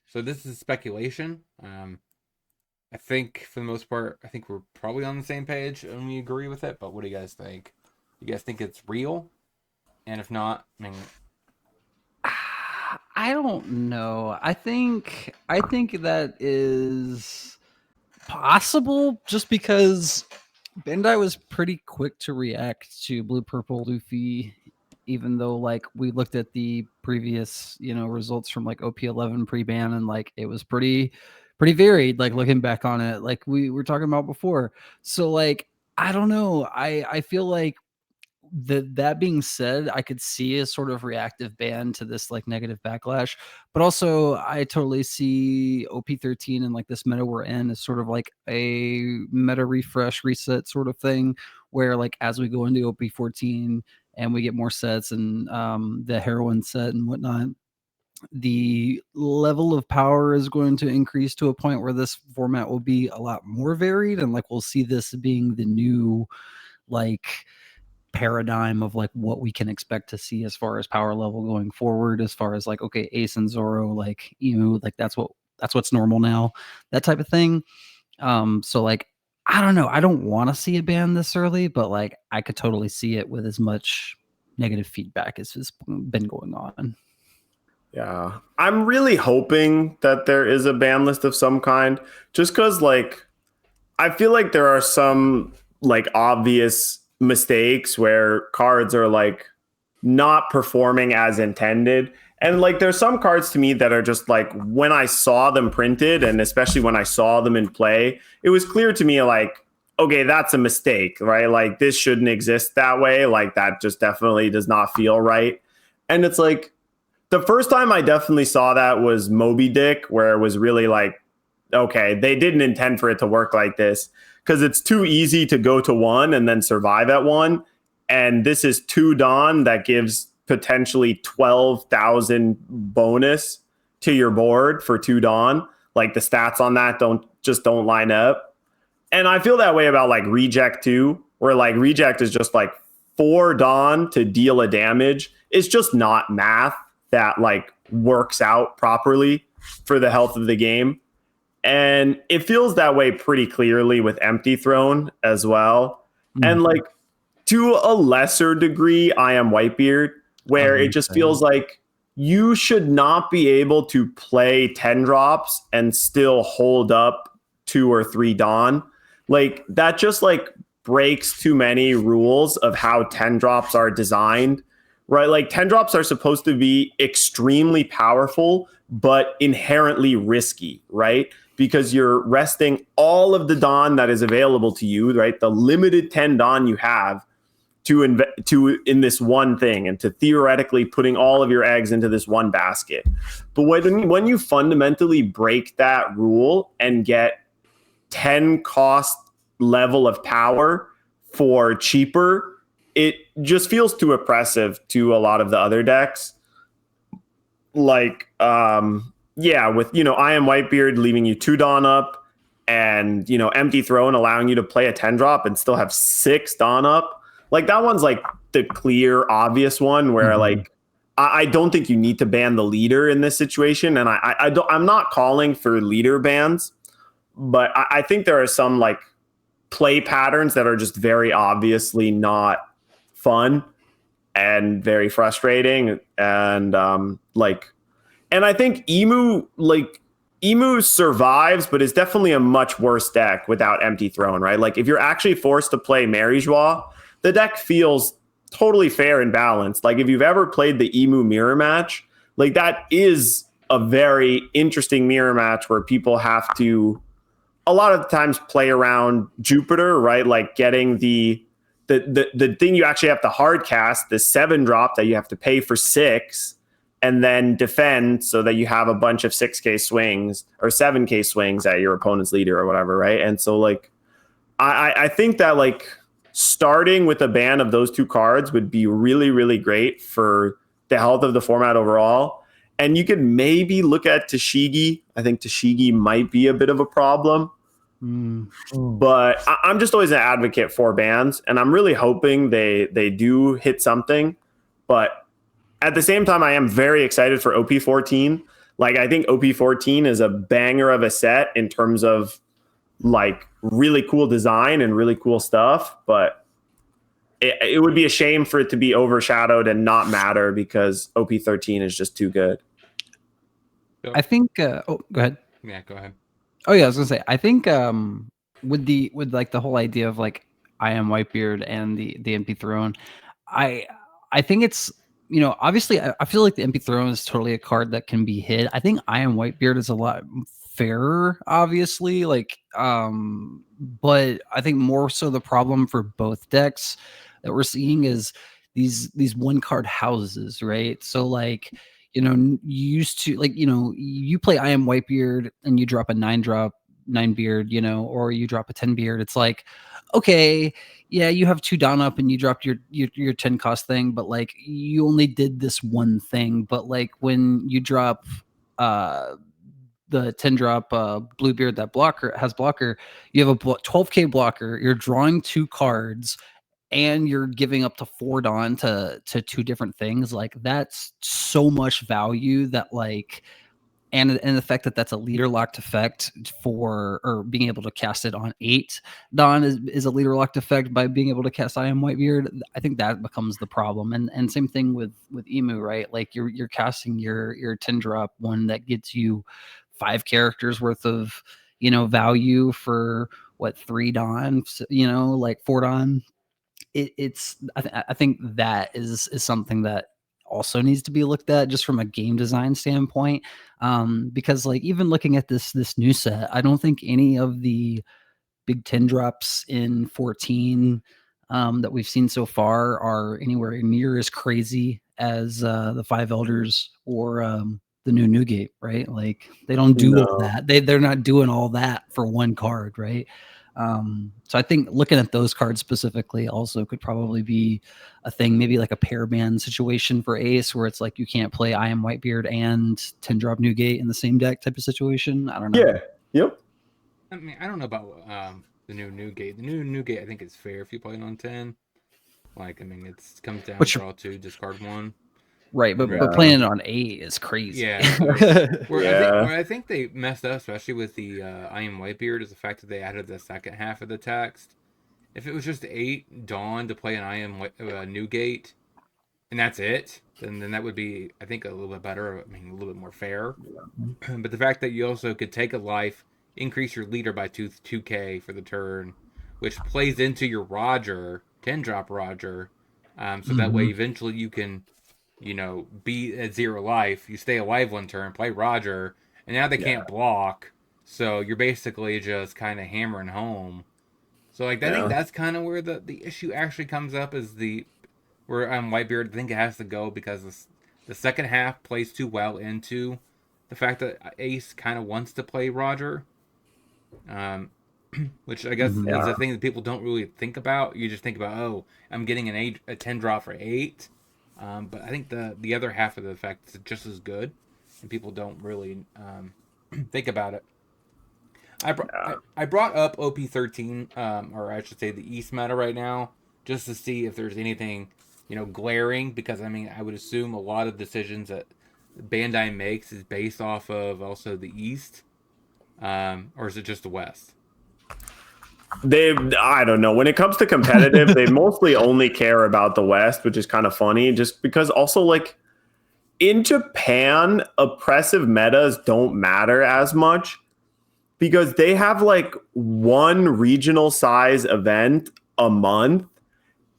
So this is speculation. I think for the most part, I think we're probably on the same page and we agree with it. But what do you guys think? You guys think it's real? And if not, I mean, I don't know. I think that is possible just because Bandai was pretty quick to react to Blue Purple Luffy, even though like we looked at the previous, results from like OP11 pre-ban and like it was pretty varied, like looking back on it, like we were talking about before. So like I don't know. I feel like that being said, I could see a sort of reactive ban to this like negative backlash, but also I totally see OP13 and like this meta we're in is sort of like a meta refresh reset sort of thing, where like as we go into OP14 and we get more sets and the heroine set and whatnot, the level of power is going to increase to a point where this format will be a lot more varied, and like we'll see this being the new like paradigm of like what we can expect to see as far as power level going forward, as far as like, okay, Ace and Zoro, like, like that's what's normal now, that type of thing. So like I don't know, I don't want to see it banned this early, but like I could totally see it with as much negative feedback as has been going on. Yeah, I'm really hoping that there is a ban list of some kind, just because like I feel like there are some like obvious mistakes where cards are like not performing as intended. And like there's some cards to me that are just like when I saw them printed and especially when I saw them in play, it was clear to me like, okay, that's a mistake, right? Like this shouldn't exist that way. Like that just definitely does not feel right. And it's like the first time I definitely saw that was Moby Dick, where it was really like, okay, they didn't intend for it to work like this because it's too easy to go to 1 and then survive at 1. And this is 2 Dawn that gives potentially 12,000 bonus to your board for 2 Dawn. Like the stats on that don't line up. And I feel that way about like Reject too, where like Reject is just like 4 Dawn to deal a damage. It's just not math that like works out properly for the health of the game. And it feels that way pretty clearly with Empty Throne as well. And like to a lesser degree, I Am Whitebeard, where it just feels like you should not be able to play 10 drops and still hold up 2 or 3 Dawn. Like that just like breaks too many rules of how 10 drops are designed, right? Like 10 drops are supposed to be extremely powerful, but inherently risky, right? Because you're resting all of the Dawn that is available to you, right? The limited 10 Dawn you have to in this one thing and to theoretically putting all of your eggs into this one basket. But when you fundamentally break that rule and get 10 cost level of power for cheaper, it just feels too oppressive to a lot of the other decks. Like, yeah, with, I Am Whitebeard leaving you 2 Dawn up and, Empty Throne allowing you to play a 10 drop and still have 6 Dawn up. Like that one's like the clear, obvious one where like, I don't think you need to ban the leader in this situation. And I'm not calling for leader bans, but I think there are some like play patterns that are just very obviously not fun and very frustrating. And and I think Emu survives, but is definitely a much worse deck without Empty Throne, right? Like if you're actually forced to play Mary Joie, the deck feels totally fair and balanced. Like if you've ever played the Emu mirror match, like that is a very interesting mirror match where people have to a lot of times play around Jupiter, right? Like getting the thing you actually have to hard cast, the 7 drop that you have to pay for 6 and then defend so that you have a bunch of 6K swings or 7K swings at your opponent's leader or whatever, right? And so like I think that like starting with a ban of those 2 cards would be really, really great for the health of the format overall. And you could maybe look at Tashigi. I think Tashigi might be a bit of a problem. But I'm just always an advocate for bans. And I'm really hoping they do hit something. But at the same time, I am very excited for OP13. Like, I think OP14 is a banger of a set in terms of like really cool design and really cool stuff, but it would be a shame for it to be overshadowed and not matter because OP13 is just too good. I think go ahead. Yeah, go ahead. Oh yeah, I was gonna say I think with like the whole idea of like I Am Whitebeard and the Empty Throne, I think it's obviously I feel like the Empty Throne is totally a card that can be hit. I think I Am Whitebeard is a lot fairer, obviously, like but I think more so the problem for both decks that we're seeing is these 1 card houses, right? So like you used to like you play I Am Whitebeard and you drop a 9 beard, or you drop a 10 beard. It's like, okay, yeah, you have 2 down up and you dropped your 10 cost thing, but like you only did this one thing. But like when you drop the 10 drop Bluebeard that has blocker, you have a 12k blocker, you're drawing 2 cards and you're giving up to 4 Dawn to 2 different things. Like that's so much value that like and the fact that that's a leader locked effect or being able to cast it on 8 Dawn is a leader locked effect by being able to cast I Am Whitebeard. I think that becomes the problem. And same thing with Emu, right? Like you're casting your 10 drop one that gets you 5 characters worth of value for what 3 Dawn, like 4 Dawn. I think that is something that also needs to be looked at just from a game design standpoint. Because like even looking at this new set, I don't think any of the big 10 drops in 14 that we've seen so far are anywhere near as crazy as the Five Elders or the new Newgate, right? Like they don't do all that. They're not doing all that for one card, right? So I think looking at those cards specifically also could probably be a thing, maybe like a pair ban situation for Ace, where it's like you can't play I Am Whitebeard and 10 drop Newgate in the same deck type of situation. I don't know. Yeah. Yep. I mean, I don't know about the new Newgate. The new Newgate, I think, is fair if you play it on 10. Like, I mean, it comes down draw 2, discard 1. Right, but playing it on 8 is crazy. Yeah. So, where I think they messed up, especially with the I Am Whitebeard, is the fact that they added the second half of the text. If it was just 8 Dawn to play an I Am Newgate, and that's it, then that would be, I think, a little bit better. I mean, a little bit more fair. But the fact that you also could take a life, increase your leader by 2k for the turn, which plays into your Roger, 10 drop Roger, so that way eventually you can, be at 0 life, you stay alive one turn, play Roger, and now they can't block, so you're basically just kind of hammering home. So like I think that's kind of where the issue actually comes up, is where Whitebeard, I think it has to go, because the second half plays too well into the fact that Ace kind of wants to play Roger, which I guess is the thing that people don't really think about. You just think about, oh, I'm getting a 10 draw for 8, but I think the other half of the effect is just as good, and people don't really think about it. I brought up OP13, or I should say the East meta right now, just to see if there's anything glaring, because I mean I would assume a lot of decisions that Bandai makes is based off of also the East, or is it just the West? I don't know. When it comes to competitive, they mostly only care about the West, which is kind of funny, just because also like in Japan, oppressive metas don't matter as much because they have like one regional size event a month,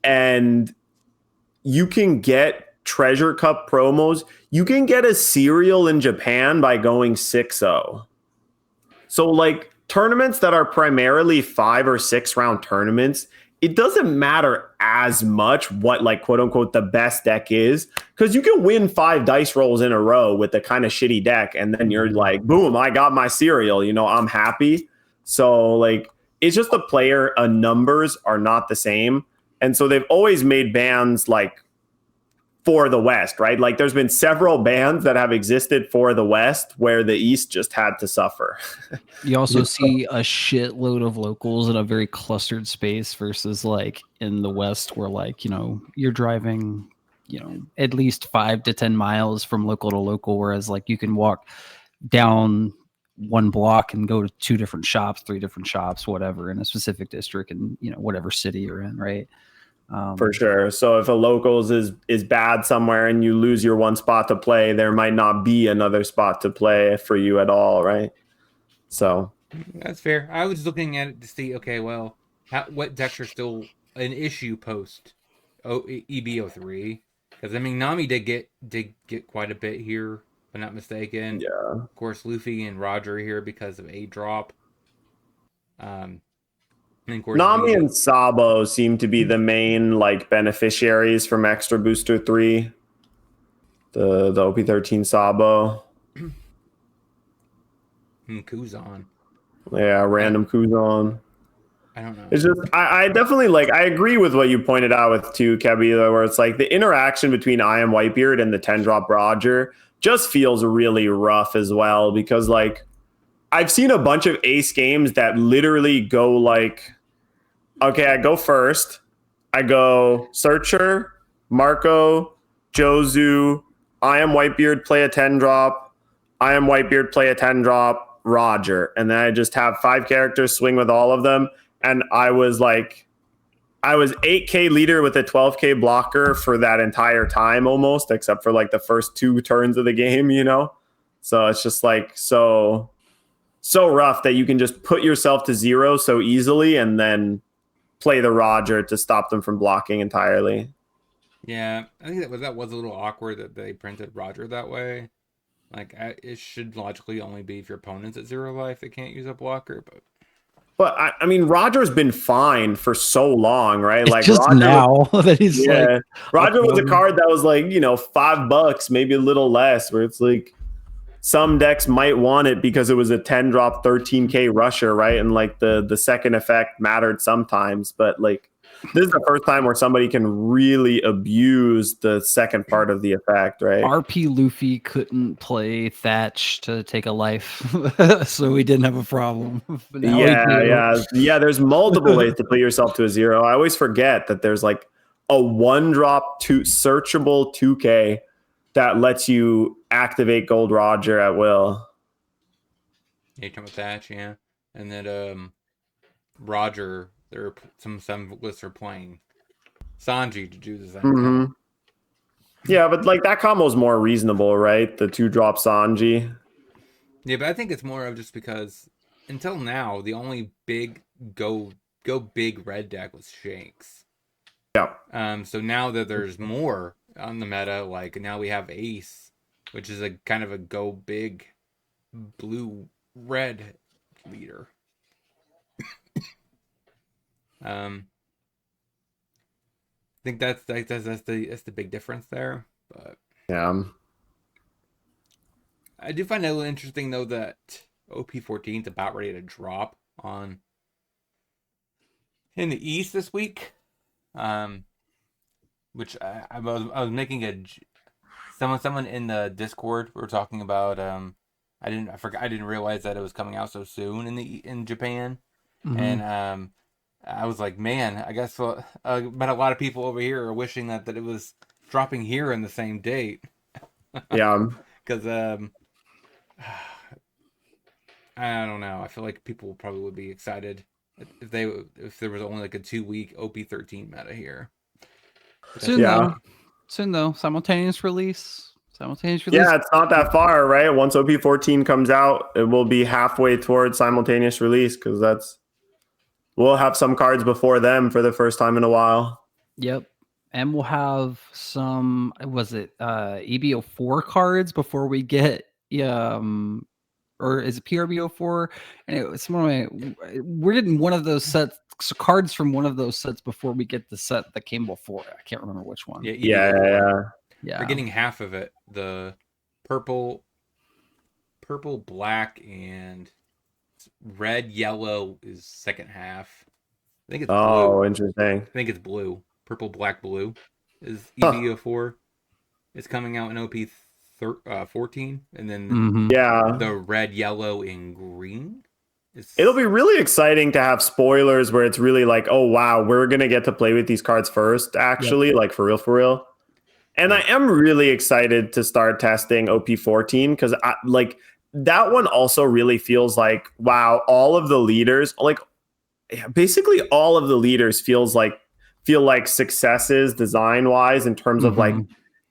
and you can get Treasure Cup promos. You can get a cereal in Japan by going 6-0. So like tournaments that are primarily 5 or 6 round tournaments, it doesn't matter as much what like quote unquote the best deck is, because you can win 5 dice rolls in a row with a kind of shitty deck, and then you're like, boom, I got my cereal, I'm happy. So like it's just the player numbers are not the same. And so they've always made bans like for the West, right? Like there's been several bans that have existed for the West where the East just had to suffer. You also see a shitload of locals in a very clustered space versus like in the West where like, you're driving, at least 5 to 10 miles from local to local. Whereas like you can walk down one block and go to 2 different shops, 3 different shops, whatever, in a specific district and, whatever city you're in. Right. For sure. So if a locals is bad somewhere and you lose your one spot to play, there might not be another spot to play for you at all, right? So that's fair. I was looking at it to see, okay, well, what decks are still an issue post EBO3? Because I mean, Nami did get quite a bit here, if I'm not mistaken. Yeah. Of course, Luffy and Roger here because of a drop. And of course, Nami and Sabo seem to be the main like beneficiaries from Extra Booster 3. The OP13 Sabo. Kuzan. Yeah, random Kuzan. I don't know. It's just I definitely I agree with what you pointed out with too, Kebi, where it's like the interaction between I Am Whitebeard and the 10 drop Roger just feels really rough as well, because like I've seen a bunch of Ace games that literally go like, okay, I go first. I go Searcher, Marco, Jozu, I Am Whitebeard, play a 10 drop. I Am Whitebeard, play a 10 drop, Roger. And then I just have 5 characters, swing with all of them. And I was 8K leader with a 12K blocker for that entire time almost, except for like the first 2 turns of the game, So it's just like so rough that you can just put yourself to 0 so easily and then play the Roger to stop them from blocking entirely. Yeah, I think that was a little awkward that they printed Roger that way. Like, it should logically only be if your opponent's at 0 life, they can't use a blocker. But I mean, Roger's been fine for so long, right? It's like just Roger now that he's like, Roger was a card that was like, $5, maybe a little less, where it's like some decks might want it because it was a 10 drop 13k rusher, right? And like the second effect mattered sometimes, but like this is the first time where somebody can really abuse the second part of the effect, right? RP Luffy couldn't play Thatch to take a life, so we didn't have a problem. But now we do. Yeah. There's multiple ways to put yourself to a 0. I always forget that there's like a 1-drop searchable 2k that lets you activate Gold Roger at will. Yeah, come with Thatch, yeah. And then Roger, some lists are playing Sanji to do the same. Mm-hmm. Yeah, but like that combo's more reasonable, right? The 2-drop Sanji. Yeah, but I think it's more of just because until now the only big go big red deck was Shanks. Yeah. So now that there's more on the meta, like now we have Ace, which is a kind of a go big blue red leader. I think that's the big difference there. But yeah, I do find it a little interesting though that OP13 is about ready to drop in the East this week. Which I was making someone in the Discord we were talking about. I didn't realize that it was coming out so soon in Japan, and I was like, man, I guess but a lot of people over here are wishing that it was dropping here in the same date. Yeah, because I don't know. I feel like people probably would be excited if there was only like a 2-week OP13 meta here. Soon though, simultaneous release. Yeah, it's not that far, right? Once OP14 comes out, it will be halfway towards simultaneous release because we'll have some cards before them for the first time in a while. Yep. And we'll have some, EBO4 cards before we get, or is it PRBO4? And we're getting one of those sets, cards from one of those sets before we get the set that came before. I can't remember which one. Yeah. We're getting half of it. The purple, black, and red, yellow is second half. I think it's blue. Oh, interesting. I think it's blue. Purple, black, blue is EBO4. It's coming out in OP14, and then the red, yellow, and green. It'll be really exciting to have spoilers where it's really like, oh wow, we're gonna get to play with these cards first, actually, like for real. And I am really excited to start testing OP14 because like that one also really feels like, wow, all of the leaders, like basically all of the leaders feel like successes design wise in terms of like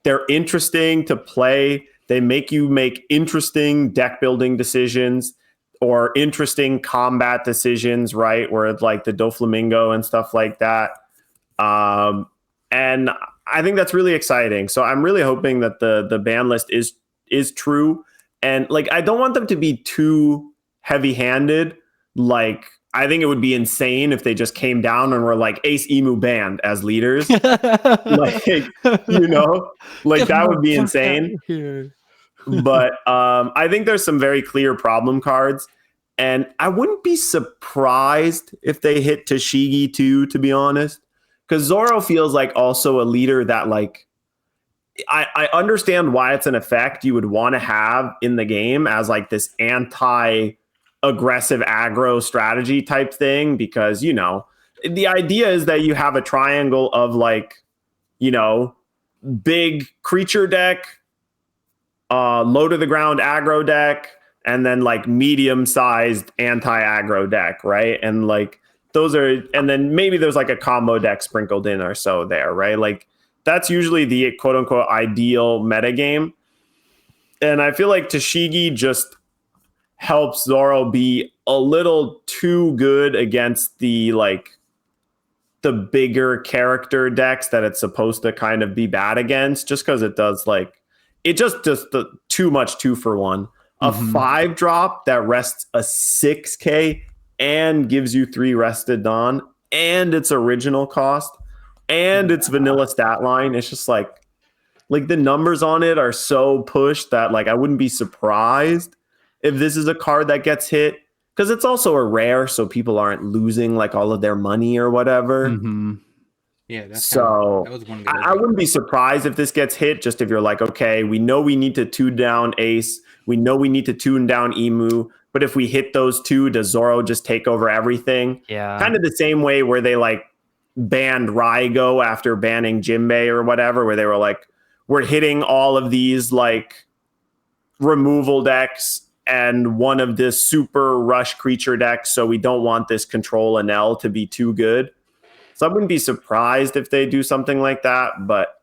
they're interesting to play. They make you make interesting deck building decisions or interesting combat decisions, right? Where it's like the Doflamingo and stuff like that. And I think that's really exciting. So I'm really hoping that the ban list is true. And like, I don't want them to be too heavy handed. Like, I think it would be insane if they just came down and were like Ace Emu banned as leaders. Like, that would be insane. But I think there's some very clear problem cards. And I wouldn't be surprised if they hit Tashigi too, to be honest. Because Zoro feels like also a leader that like, I understand why it's an effect you would want to have in the game as like this anti-aggressive aggro strategy type thing. Because, the idea is that you have a triangle of like, big creature deck, low to the ground aggro deck, and then like medium-sized anti-aggro deck, right? And like, and then maybe there's like a combo deck sprinkled in or so there, right? Like that's usually the quote unquote ideal metagame. And I feel like Tashigi just helps Zoro be a little too good against the like the bigger character decks that it's supposed to kind of be bad against, just because it does it just does the too much 2-for-1. A 5-drop that rests a 6K and gives you 3 rested Dawn and its original cost and its vanilla stat line. It's just like the numbers on it are so pushed that I wouldn't be surprised if this is a card that gets hit, because it's also a rare, so people aren't losing all of their money or whatever. Yeah, that was one of the I wouldn't be surprised if this gets hit, just if you're okay, we know we need to tune down Ace, we know we need to tune down Emu, but if we hit those two, does Zoro just take over everything? Yeah. Kind of the same way where they banned Raigo after banning Jinbei or whatever, where they were we're hitting all of these removal decks and one of this super rush creature decks, so we don't want this control Enel to be too good. So I wouldn't be surprised if they do something like that, but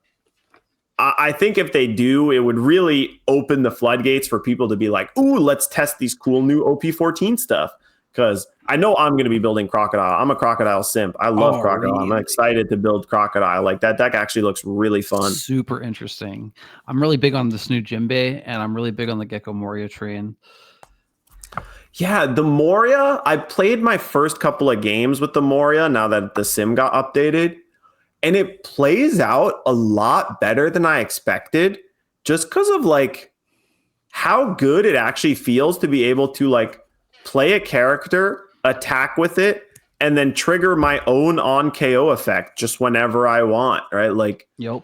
I think if they do, it would really open the floodgates for people to be ooh, let's test these cool new OP14 stuff. Because I know I'm going to be building Crocodile. I'm a Crocodile simp. I love Crocodile. Really? I'm excited to build Crocodile. That deck actually looks really fun. Super interesting. I'm really big on this new Jinbei, and I'm really big on the Gecko Moria train. Yeah, the Moria, I played my first couple of games with the Moria now that the sim got updated. And it plays out a lot better than I expected, just because of how good it actually feels to be able to play a character, attack with it, and then trigger my own on KO effect just whenever I want, right? Yep.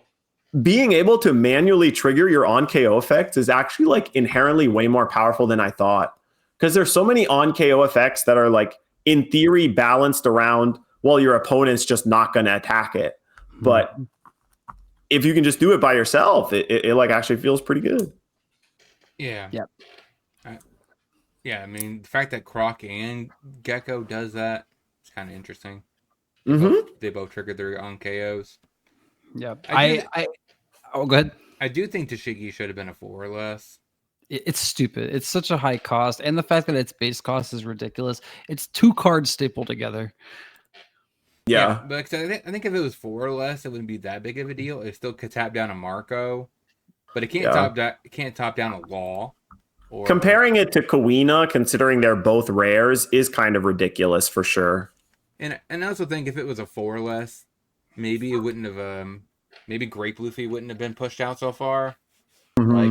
Being able to manually trigger your on KO effects is actually inherently way more powerful than I thought. Because there's so many on KO effects that are in theory balanced around, well, your opponent's just not going to attack it. But if you can just do it by yourself, it actually feels pretty good. Yeah. Yep. Yeah, I mean, the fact that Croc and Gecko does that, it's kind of interesting. They both triggered their on KOs. Yep. Oh, go ahead. I do think Tashigi should have been a 4 or less. It's stupid. It's such a high cost, and the fact that its base cost is ridiculous. It's 2 cards stapled together. Yeah, but I think if it was 4 or less, it wouldn't be that big of a deal. It still could tap down a Marco, but it can't top down a Law. Or comparing it to Kawina, considering they're both rares, is kind of ridiculous for sure. And I also think if it was a 4 or less, maybe it wouldn't have. Maybe Grape Luffy wouldn't have been pushed out so far.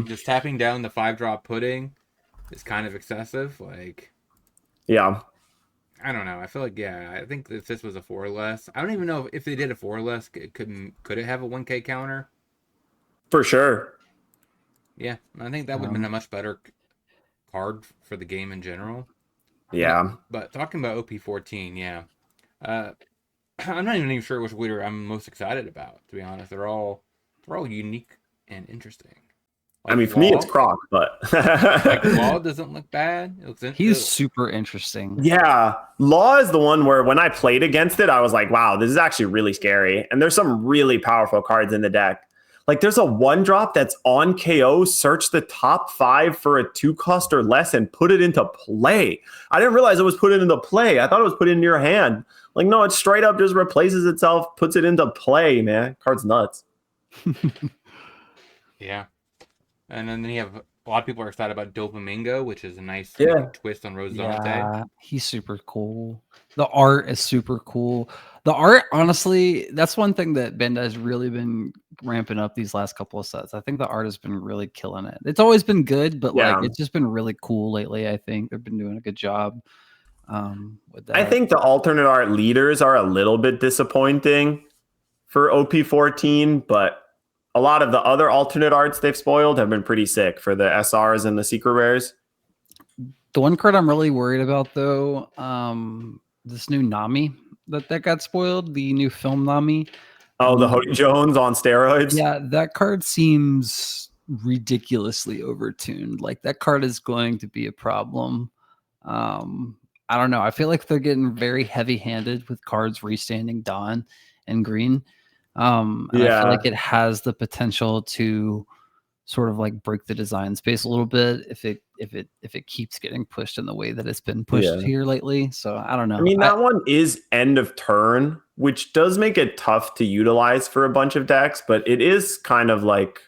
Just tapping down the 5-drop pudding is kind of excessive. Yeah. I don't know. I feel I think if this was a 4 or less, I don't even know if they did a 4 or less, could it have a 1K counter? For sure. Yeah, I think that would have been a much better card for the game in general. Yeah. But talking about OP14, yeah. I'm not even sure which leader I'm most excited about, to be honest. They're all unique and interesting. I mean, for me, it's Croc, but Law doesn't look bad. He's super interesting. Yeah, Law is the one where when I played against it, I was like, wow, this is actually really scary. And there's some really powerful cards in the deck. There's a 1-drop that's on KO, search the top 5 for a 2 cost or less and put it into play. I didn't realize it was put into play. I thought it was put into your hand. No, it straight up just replaces itself, puts it into play, man. Card's nuts. Yeah. And then you have a lot of people are excited about Dopamingo, which is a nice twist on Rosante. Yeah, he's super cool. The art is super cool. The art, honestly, that's one thing that Bandai has really been ramping up these last couple of sets. I think the art has been really killing it. It's always been good, but it's just been really cool lately. I think they've been doing a good job with that. I think the alternate art leaders are a little bit disappointing for OP14, but a lot of the other alternate arts they've spoiled have been pretty sick for the SRs and the secret rares. The one card I'm really worried about, though, this new Nami that got spoiled, the new film Nami. Oh, the Hody Jones on steroids? Yeah, that card seems ridiculously overtuned. That card is going to be a problem. I don't know. I feel like they're getting very heavy-handed with cards restanding Dawn and Green. I feel like it has the potential to sort of like break the design space a little bit if it keeps getting pushed in the way that it's been pushed here lately. So I don't know. I mean, that one is end of turn, which does make it tough to utilize for a bunch of decks, but it is kind of like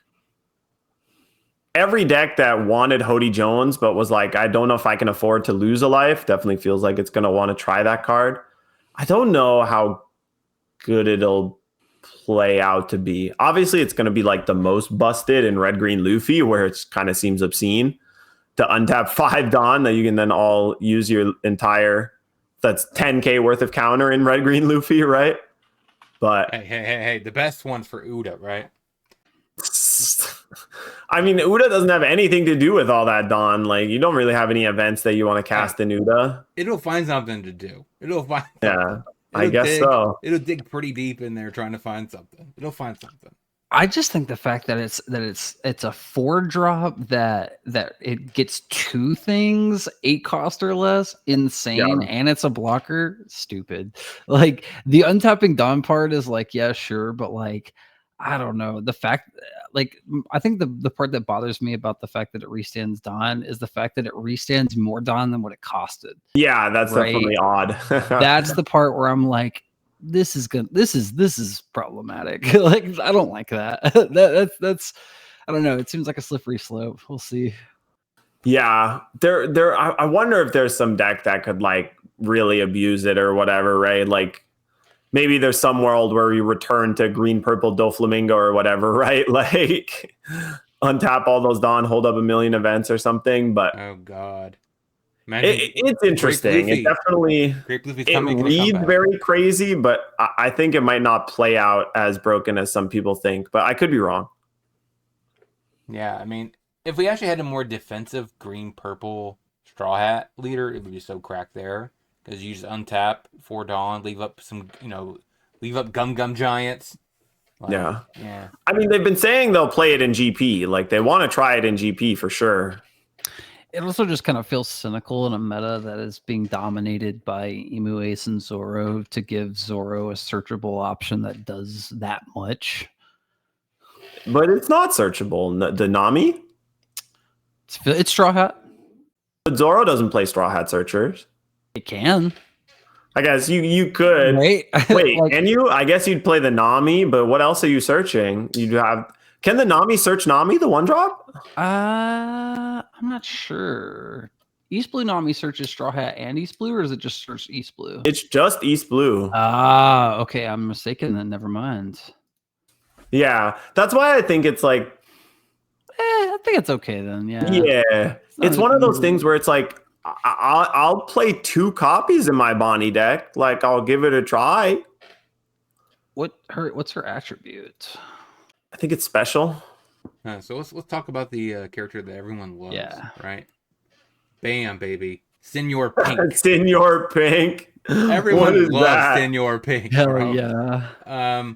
every deck that wanted Hody Jones but was like, I don't know if I can afford to lose a life, definitely feels like it's going to want to try that card. I don't know how good it'll play out to be. Obviously, it's going to be like the most busted in Red Green Luffy, where it kind of seems obscene to untap 5 Dawn that you can then all use your entire, that's 10k worth of counter in Red Green Luffy, right? But hey, the best one's for Uda, right? I mean, Uda doesn't have anything to do with all that, Dawn. Like, you don't really have any events that you want to cast in Uda. It'll find something to do. It'll find something. I guess so. It'll dig pretty deep in there trying to find something. It'll find something. I just think the fact that it's a 4-drop that it gets 2 things, 8 cost or less, insane, and it's a blocker, stupid. Like the untapping Dawn part is like, yeah, sure, but like I don't know. The fact, like, I think the part that bothers me about the fact that it restands Dawn is the fact that it restands more Dawn than what it costed. Yeah, that's definitely odd. That's the part where I'm like, this is good. This is problematic. Like, I don't like that. That's I don't know. It seems like a slippery slope. We'll see. Yeah, I wonder if there's some deck that could like really abuse it or whatever, right? Like, maybe there's some world where we return to green, purple Doflamingo or whatever, right? Like untap all those Dawn, hold up a million events or something. But oh god, it's interesting. It definitely it reads very crazy, but I think it might not play out as broken as some people think. But I could be wrong. Yeah, I mean, if we actually had a more defensive green, purple Straw Hat leader, it would be so cracked there. Because you just untap 4 Dawn, leave up some, leave up Gum Giants. Like, yeah. I mean, they've been saying they'll play it in GP. Like, they want to try it in GP for sure. It also just kind of feels cynical in a meta that is being dominated by Emu Ace and Zoro to give Zoro a searchable option that does that much. But it's not searchable. The Nami? It's Straw Hat. But Zoro doesn't play Straw Hat searchers. It can. I guess you could. Wait, like, can you? I guess you'd play the Nami, but what else are you searching? You'd have. Can the Nami search Nami, the 1-drop? I'm not sure. East Blue Nami searches Straw Hat and East Blue, or is it just search East Blue? It's just East Blue. Okay. I'm mistaken then. Never mind. Yeah, that's why I think it's like. I think it's okay then. Yeah. Yeah, it's one of those things where it's like. I'll play 2 copies in my Bonnie deck. Like, I'll give it a try. What's her attribute? I think it's special. So let's talk about the character that everyone loves. Yeah. Right. Bam, baby. Senor Pink. Senor Pink. Everyone loves Senor Pink. Hell bro. yeah.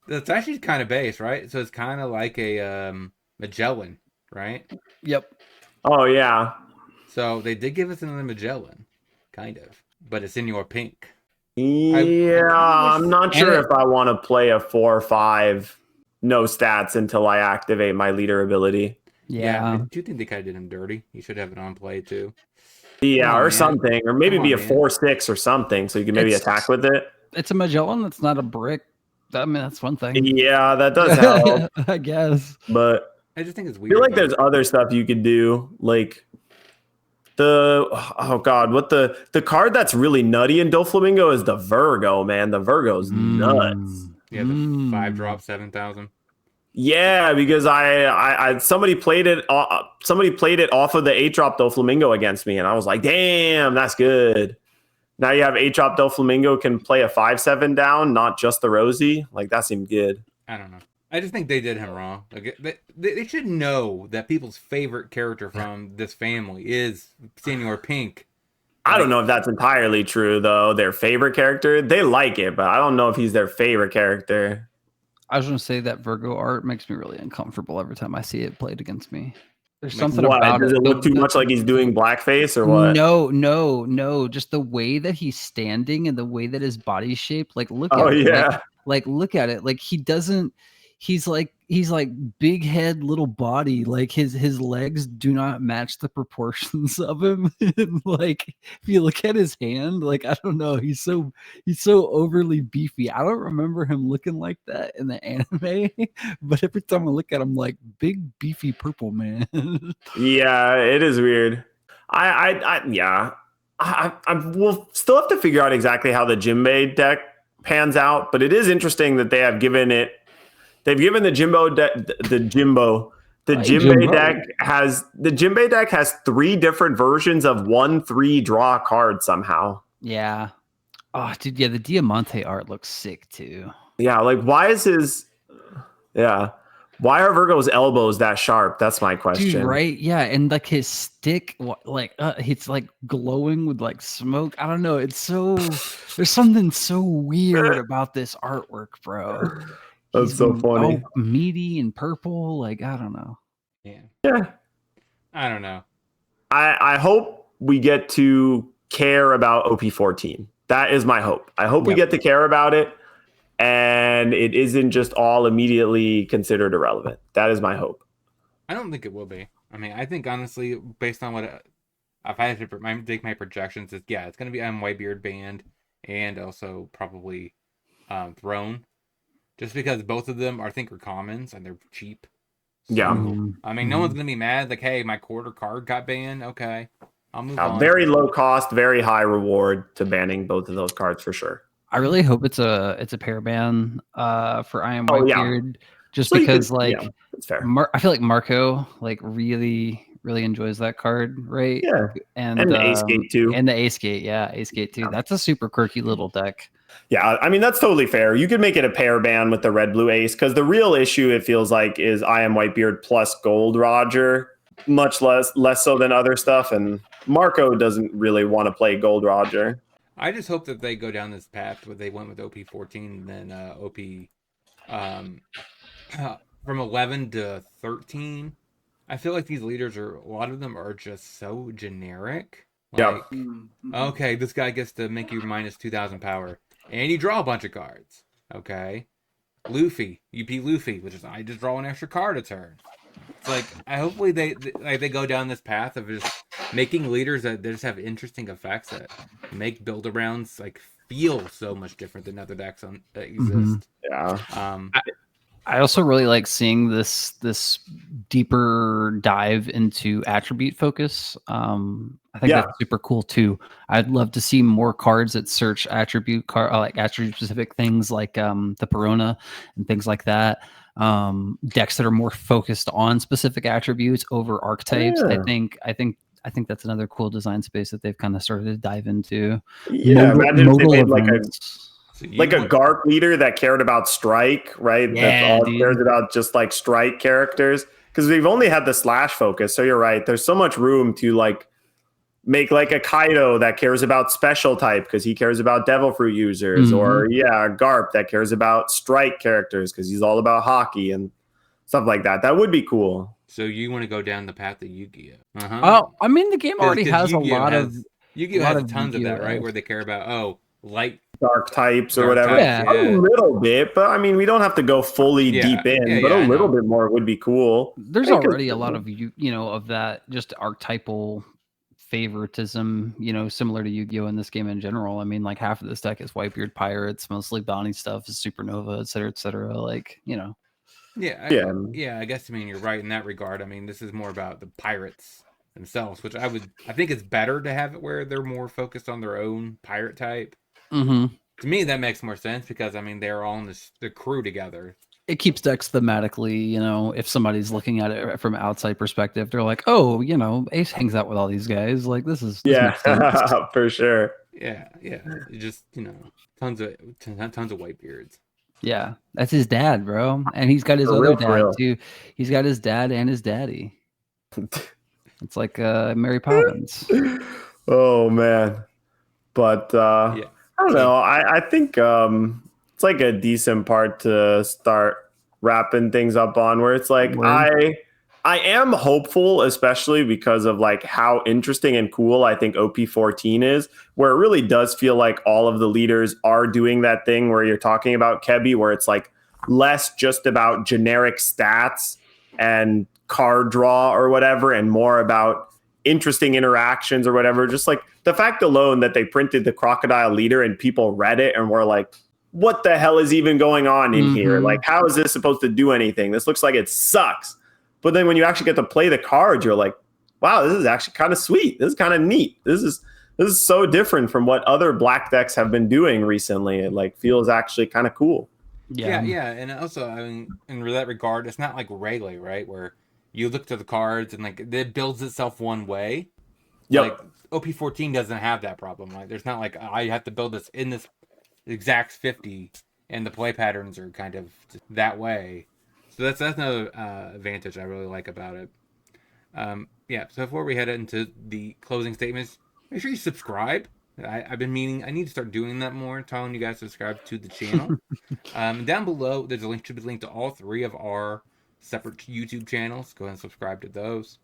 That's actually kind of base, right? So it's kind of like a Magellan, right? Yep. Oh yeah. So they did give us another Magellan, kind of, but it's Senor Pink. Yeah, I'm not sure if I want to play a 4 or 5 no stats until I activate my leader ability. Yeah. Do you think they kind of did him dirty? You should have it on play too. Yeah, or something, or maybe be a 4/6 or something, so you can maybe attack with it. It's a Magellan. That's not a brick. I mean, that's one thing. Yeah, that does help. I guess. But I just think it's weird. I feel like there's other stuff you could do, like the the card that's really nutty in Doflamingo is the Virgo, man. The Virgo's nuts. Yeah, the 5-drop 7,000. Yeah, because I somebody played it off of the 8-drop Doflamingo against me, and I was like, damn, that's good. Now you have 8-drop Doflamingo can play a 5/7 down, not just the Rosie. Like, that seemed good. I don't know. I just think they did him wrong. Like, they should know that people's favorite character from this family is Senor Pink. I don't know if that's entirely true, though. Their favorite character, they like it, but I don't know if he's their favorite character. I was going to say that Virgo art makes me really uncomfortable every time I see it played against me. There's something about it. Does it look too much like he's doing blackface or what? No. Just the way that he's standing and the way that his body's shaped. Like, look at it. Yeah. Like, look at it. Like, he doesn't. He's like he's like big head, little body. Like his legs do not match the proportions of him. Like if you look at his hand, like I don't know, he's so overly beefy. I don't remember him looking like that in the anime, but every time I look at him, like big beefy purple man. Yeah, it is weird. Yeah. We'll still have to figure out exactly how the Jinbei deck pans out, but it is interesting that they've given the Jinbei deck has 3 different versions of 1/3 draw card somehow. Yeah. Oh, dude, yeah, the Diamante art looks sick too. Yeah, like why are Virgo's elbows that sharp? That's my question. Dude, right? Yeah, and like his stick, like it's like glowing with like smoke. I don't know. It's so there's something so weird about this artwork, bro. That's so funny. All meaty and purple. Like I don't know. Yeah. I don't know. I hope we get to care about OP14. That is my hope. I hope we get to care about it, and it isn't just all immediately considered irrelevant. That is my hope. I don't think it will be. I mean, I think honestly, based on what if I had to make my projections, it's going to be Whitebeard banned and also probably Throne, just because both of them I think are commons and they're cheap. So, yeah. I mean, no one's gonna be mad. Like, hey, my quarter card got banned. Okay, I'll move on. Very low cost, very high reward to banning both of those cards for sure. I really hope it's a pair ban for I Am Whitebeard, just so because that's fair. I feel like Marco like really enjoys that card, right? Yeah, and the Ace Gate too. And the Ace Gate, Ace Gate too. That's a super quirky little deck. Yeah, I mean that's totally fair. You could make it a pair ban with the red blue ace, because the real issue it feels like is I Am Whitebeard plus Gold Roger, much less so than other stuff, and Marco doesn't really want to play Gold Roger. I just hope that they go down this path where they went with OP14 and then OP from 11 to 13. I feel like these leaders a lot of them are just so generic. Like, okay, this guy gets to make you minus 2,000 power, and you draw a bunch of cards. Okay, Luffy, UP Luffy, which is I just draw an extra card a turn. It's like hopefully they go down this path of just making leaders that just have interesting effects that make build-arounds like feel so much different than other decks that exist. Yeah. I also really like seeing this deeper dive into attribute focus. I think that's super cool too. I'd love to see more cards that search attribute specific things like the Perona and things like that. Decks that are more focused on specific attributes over archetypes. I think that's another cool design space that they've kind of started to dive into. Yeah, imagine if they made like a Garp leader that cared about strike, right? Yeah, that all cares about just like strike characters. Because we've only had the slash focus, so you're right. There's so much room to like make like a Kaido that cares about special type because he cares about Devil Fruit users, or Garp that cares about strike characters because he's all about hockey and stuff like that. That would be cool. So you want to go down the path of Yu-Gi-Oh? Oh, I mean the game already has Yu-Gi-Oh a lot of Yu-Gi-Oh has tons of that, right? Where they care about light dark types or whatever. Yeah. A little bit, but I mean we don't have to go fully deep in, but a little bit more would be cool. There's already a lot of of that just archetypal favoritism, similar to Yu-Gi-Oh in this game in general. I mean, like half of this deck is Whitebeard Pirates, mostly bounty stuff, is Supernova, et cetera. Like, Yeah, I guess you're right in that regard. I mean, this is more about the pirates themselves, which I think it's better to have it where they're more focused on their own pirate type. To me, that makes more sense because they're all in the crew together. It keeps decks thematically, if somebody's looking at it from an outside perspective, they're like, oh, Ace hangs out with all these guys. Like this makes sense. For sure. Yeah. Just tons of Whitebeards. Yeah, that's his dad, bro, and he's got his other dad too. He's got his dad and his daddy. It's like Mary Poppins. Oh man, but I don't know. I think it's like a decent part to start wrapping things up on, where it's like I am hopeful, especially because of like how interesting and cool I think OP14 is, where it really does feel like all of the leaders are doing that thing where you're talking about Kebi, where it's like less just about generic stats and card draw or whatever, and more about interesting interactions or whatever. Just like the fact alone that they printed the crocodile leader and people read it and were like, what the hell is even going on in here? Like, how is this supposed to do anything? This looks like it sucks. But then when you actually get to play the cards, you're like, wow, this is actually kind of sweet. This is kind of neat. This is so different from what other black decks have been doing recently. It like feels actually kind of cool. Yeah. And also, I mean, in that regard, it's not like Rayleigh, right? Where you look to the cards and like it builds itself one way. Yep. Like OP14 doesn't have that problem. Like there's not like I have to build this in this exact 50 and the play patterns are kind of that way. So that's another advantage I really like about it. Yeah, so before we head into the closing statements, make sure you subscribe. I've been meaning, I need to start doing that more, telling you guys to subscribe to the channel. Down below, there's a link, should be linked to all 3 of our separate YouTube channels. Go ahead and subscribe to those.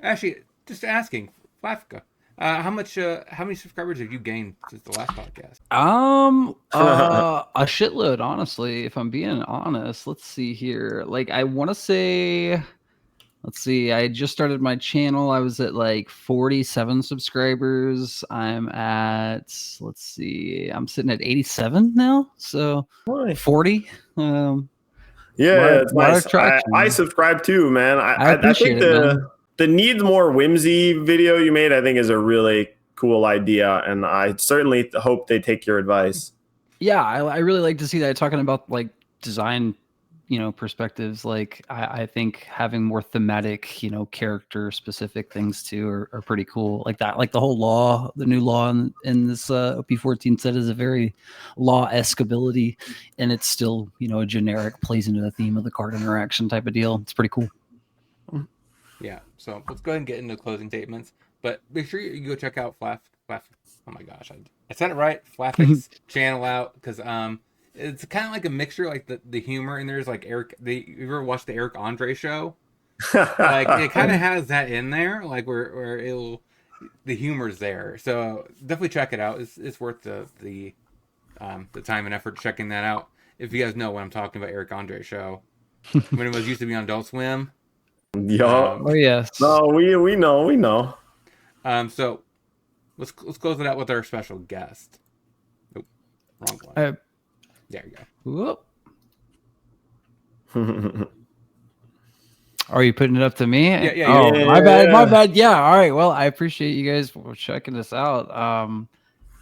Actually, just asking, Flafka, how many subscribers have you gained since the last podcast? A shitload, honestly, if I'm being honest. Let's see here. Like, I want to say, let's see, I just started my channel. I was at like 47 subscribers. I'm at, let's see, I'm sitting at 87 now. So 40. Yeah, it's nice. I subscribe too, man. I think the needs more whimsy video you made, I think, is a really cool idea, and I certainly hope they take your advice. Yeah, I really like to see that, talking about like design, perspectives. Like I think having more thematic, character specific things too are pretty cool. Like that, like the whole the new law in this OP14 set is a very law-esque ability, and it's still, a generic, plays into the theme of the card interaction type of deal. It's pretty cool. Yeah, so let's go ahead and get into closing statements. But make sure you go check out Flaf. Oh my gosh, I said it right. Flaffic's channel out, because it's kind of like a mixture, like the humor, and there's like Eric. You ever watched the Eric Andre show? Like it kind of has that in there, like where the humor's there. So definitely check it out. It's worth the time and effort checking that out. If you guys know what I'm talking about, Eric Andre show, when it used to be on Adult Swim. Oh yes. No, we know. So let's close it out with our special guest. Nope, wrong one. There you go. Are you putting it up to me? Yeah. Oh, my bad. Yeah. All right. Well, I appreciate you guys for checking this out.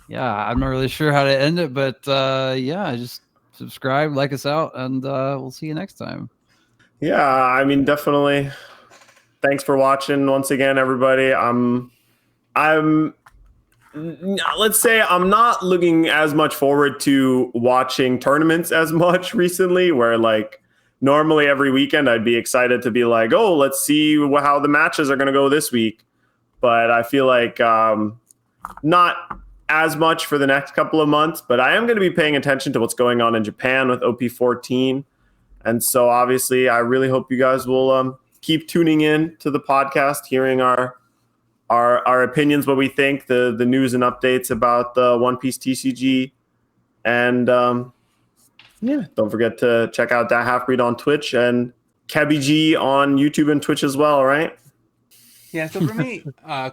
Yeah, I'm not really sure how to end it, but yeah, just subscribe, like us out, and we'll see you next time. Yeah, I mean, definitely. Thanks for watching once again, everybody. Let's say I'm not looking as much forward to watching tournaments as much recently, where like normally every weekend I'd be excited to be like, oh, let's see how the matches are going to go this week. But I feel like not as much for the next couple of months, but I am going to be paying attention to what's going on in Japan with OP14. And so obviously I really hope you guys will keep tuning in to the podcast, hearing our opinions, what we think, the news and updates about the One Piece TCG. And yeah, don't forget to check out that Halfbreed on Twitch and KebiG on YouTube and Twitch as well, right? Yeah, so for me,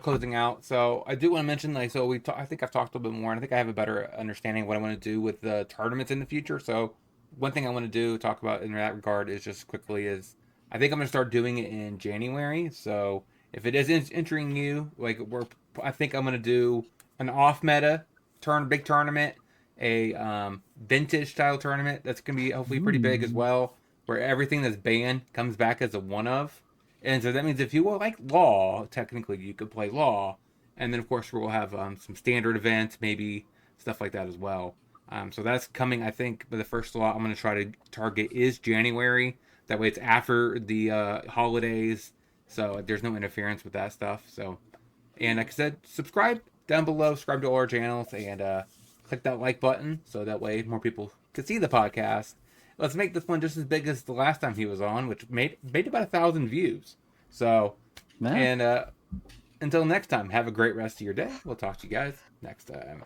closing out, so I do want to mention, like, so I think I've talked a little bit more, and I think I have a better understanding of what I want to do with the tournaments in the future. So one thing I want to talk about in that regard is just quickly is, I think I'm going to start doing it in January. So if it is entering you, like I think I'm going to do an off-meta big tournament, a vintage style tournament that's going to be hopefully pretty big as well, where everything that's banned comes back as a one-of. And so that means if you like Law, technically you could play Law. And then, of course, we'll have some standard events, maybe stuff like that as well. So that's coming, I think, but the first slot I'm going to try to target is January. That way it's after the holidays, so there's no interference with that stuff. So, and like I said, subscribe down below, subscribe to all our channels, and click that like button so that way more people can see the podcast. Let's make this one just as big as the last time he was on, which made about 1,000 views. So, man. And until next time, have a great rest of your day. We'll talk to you guys next time.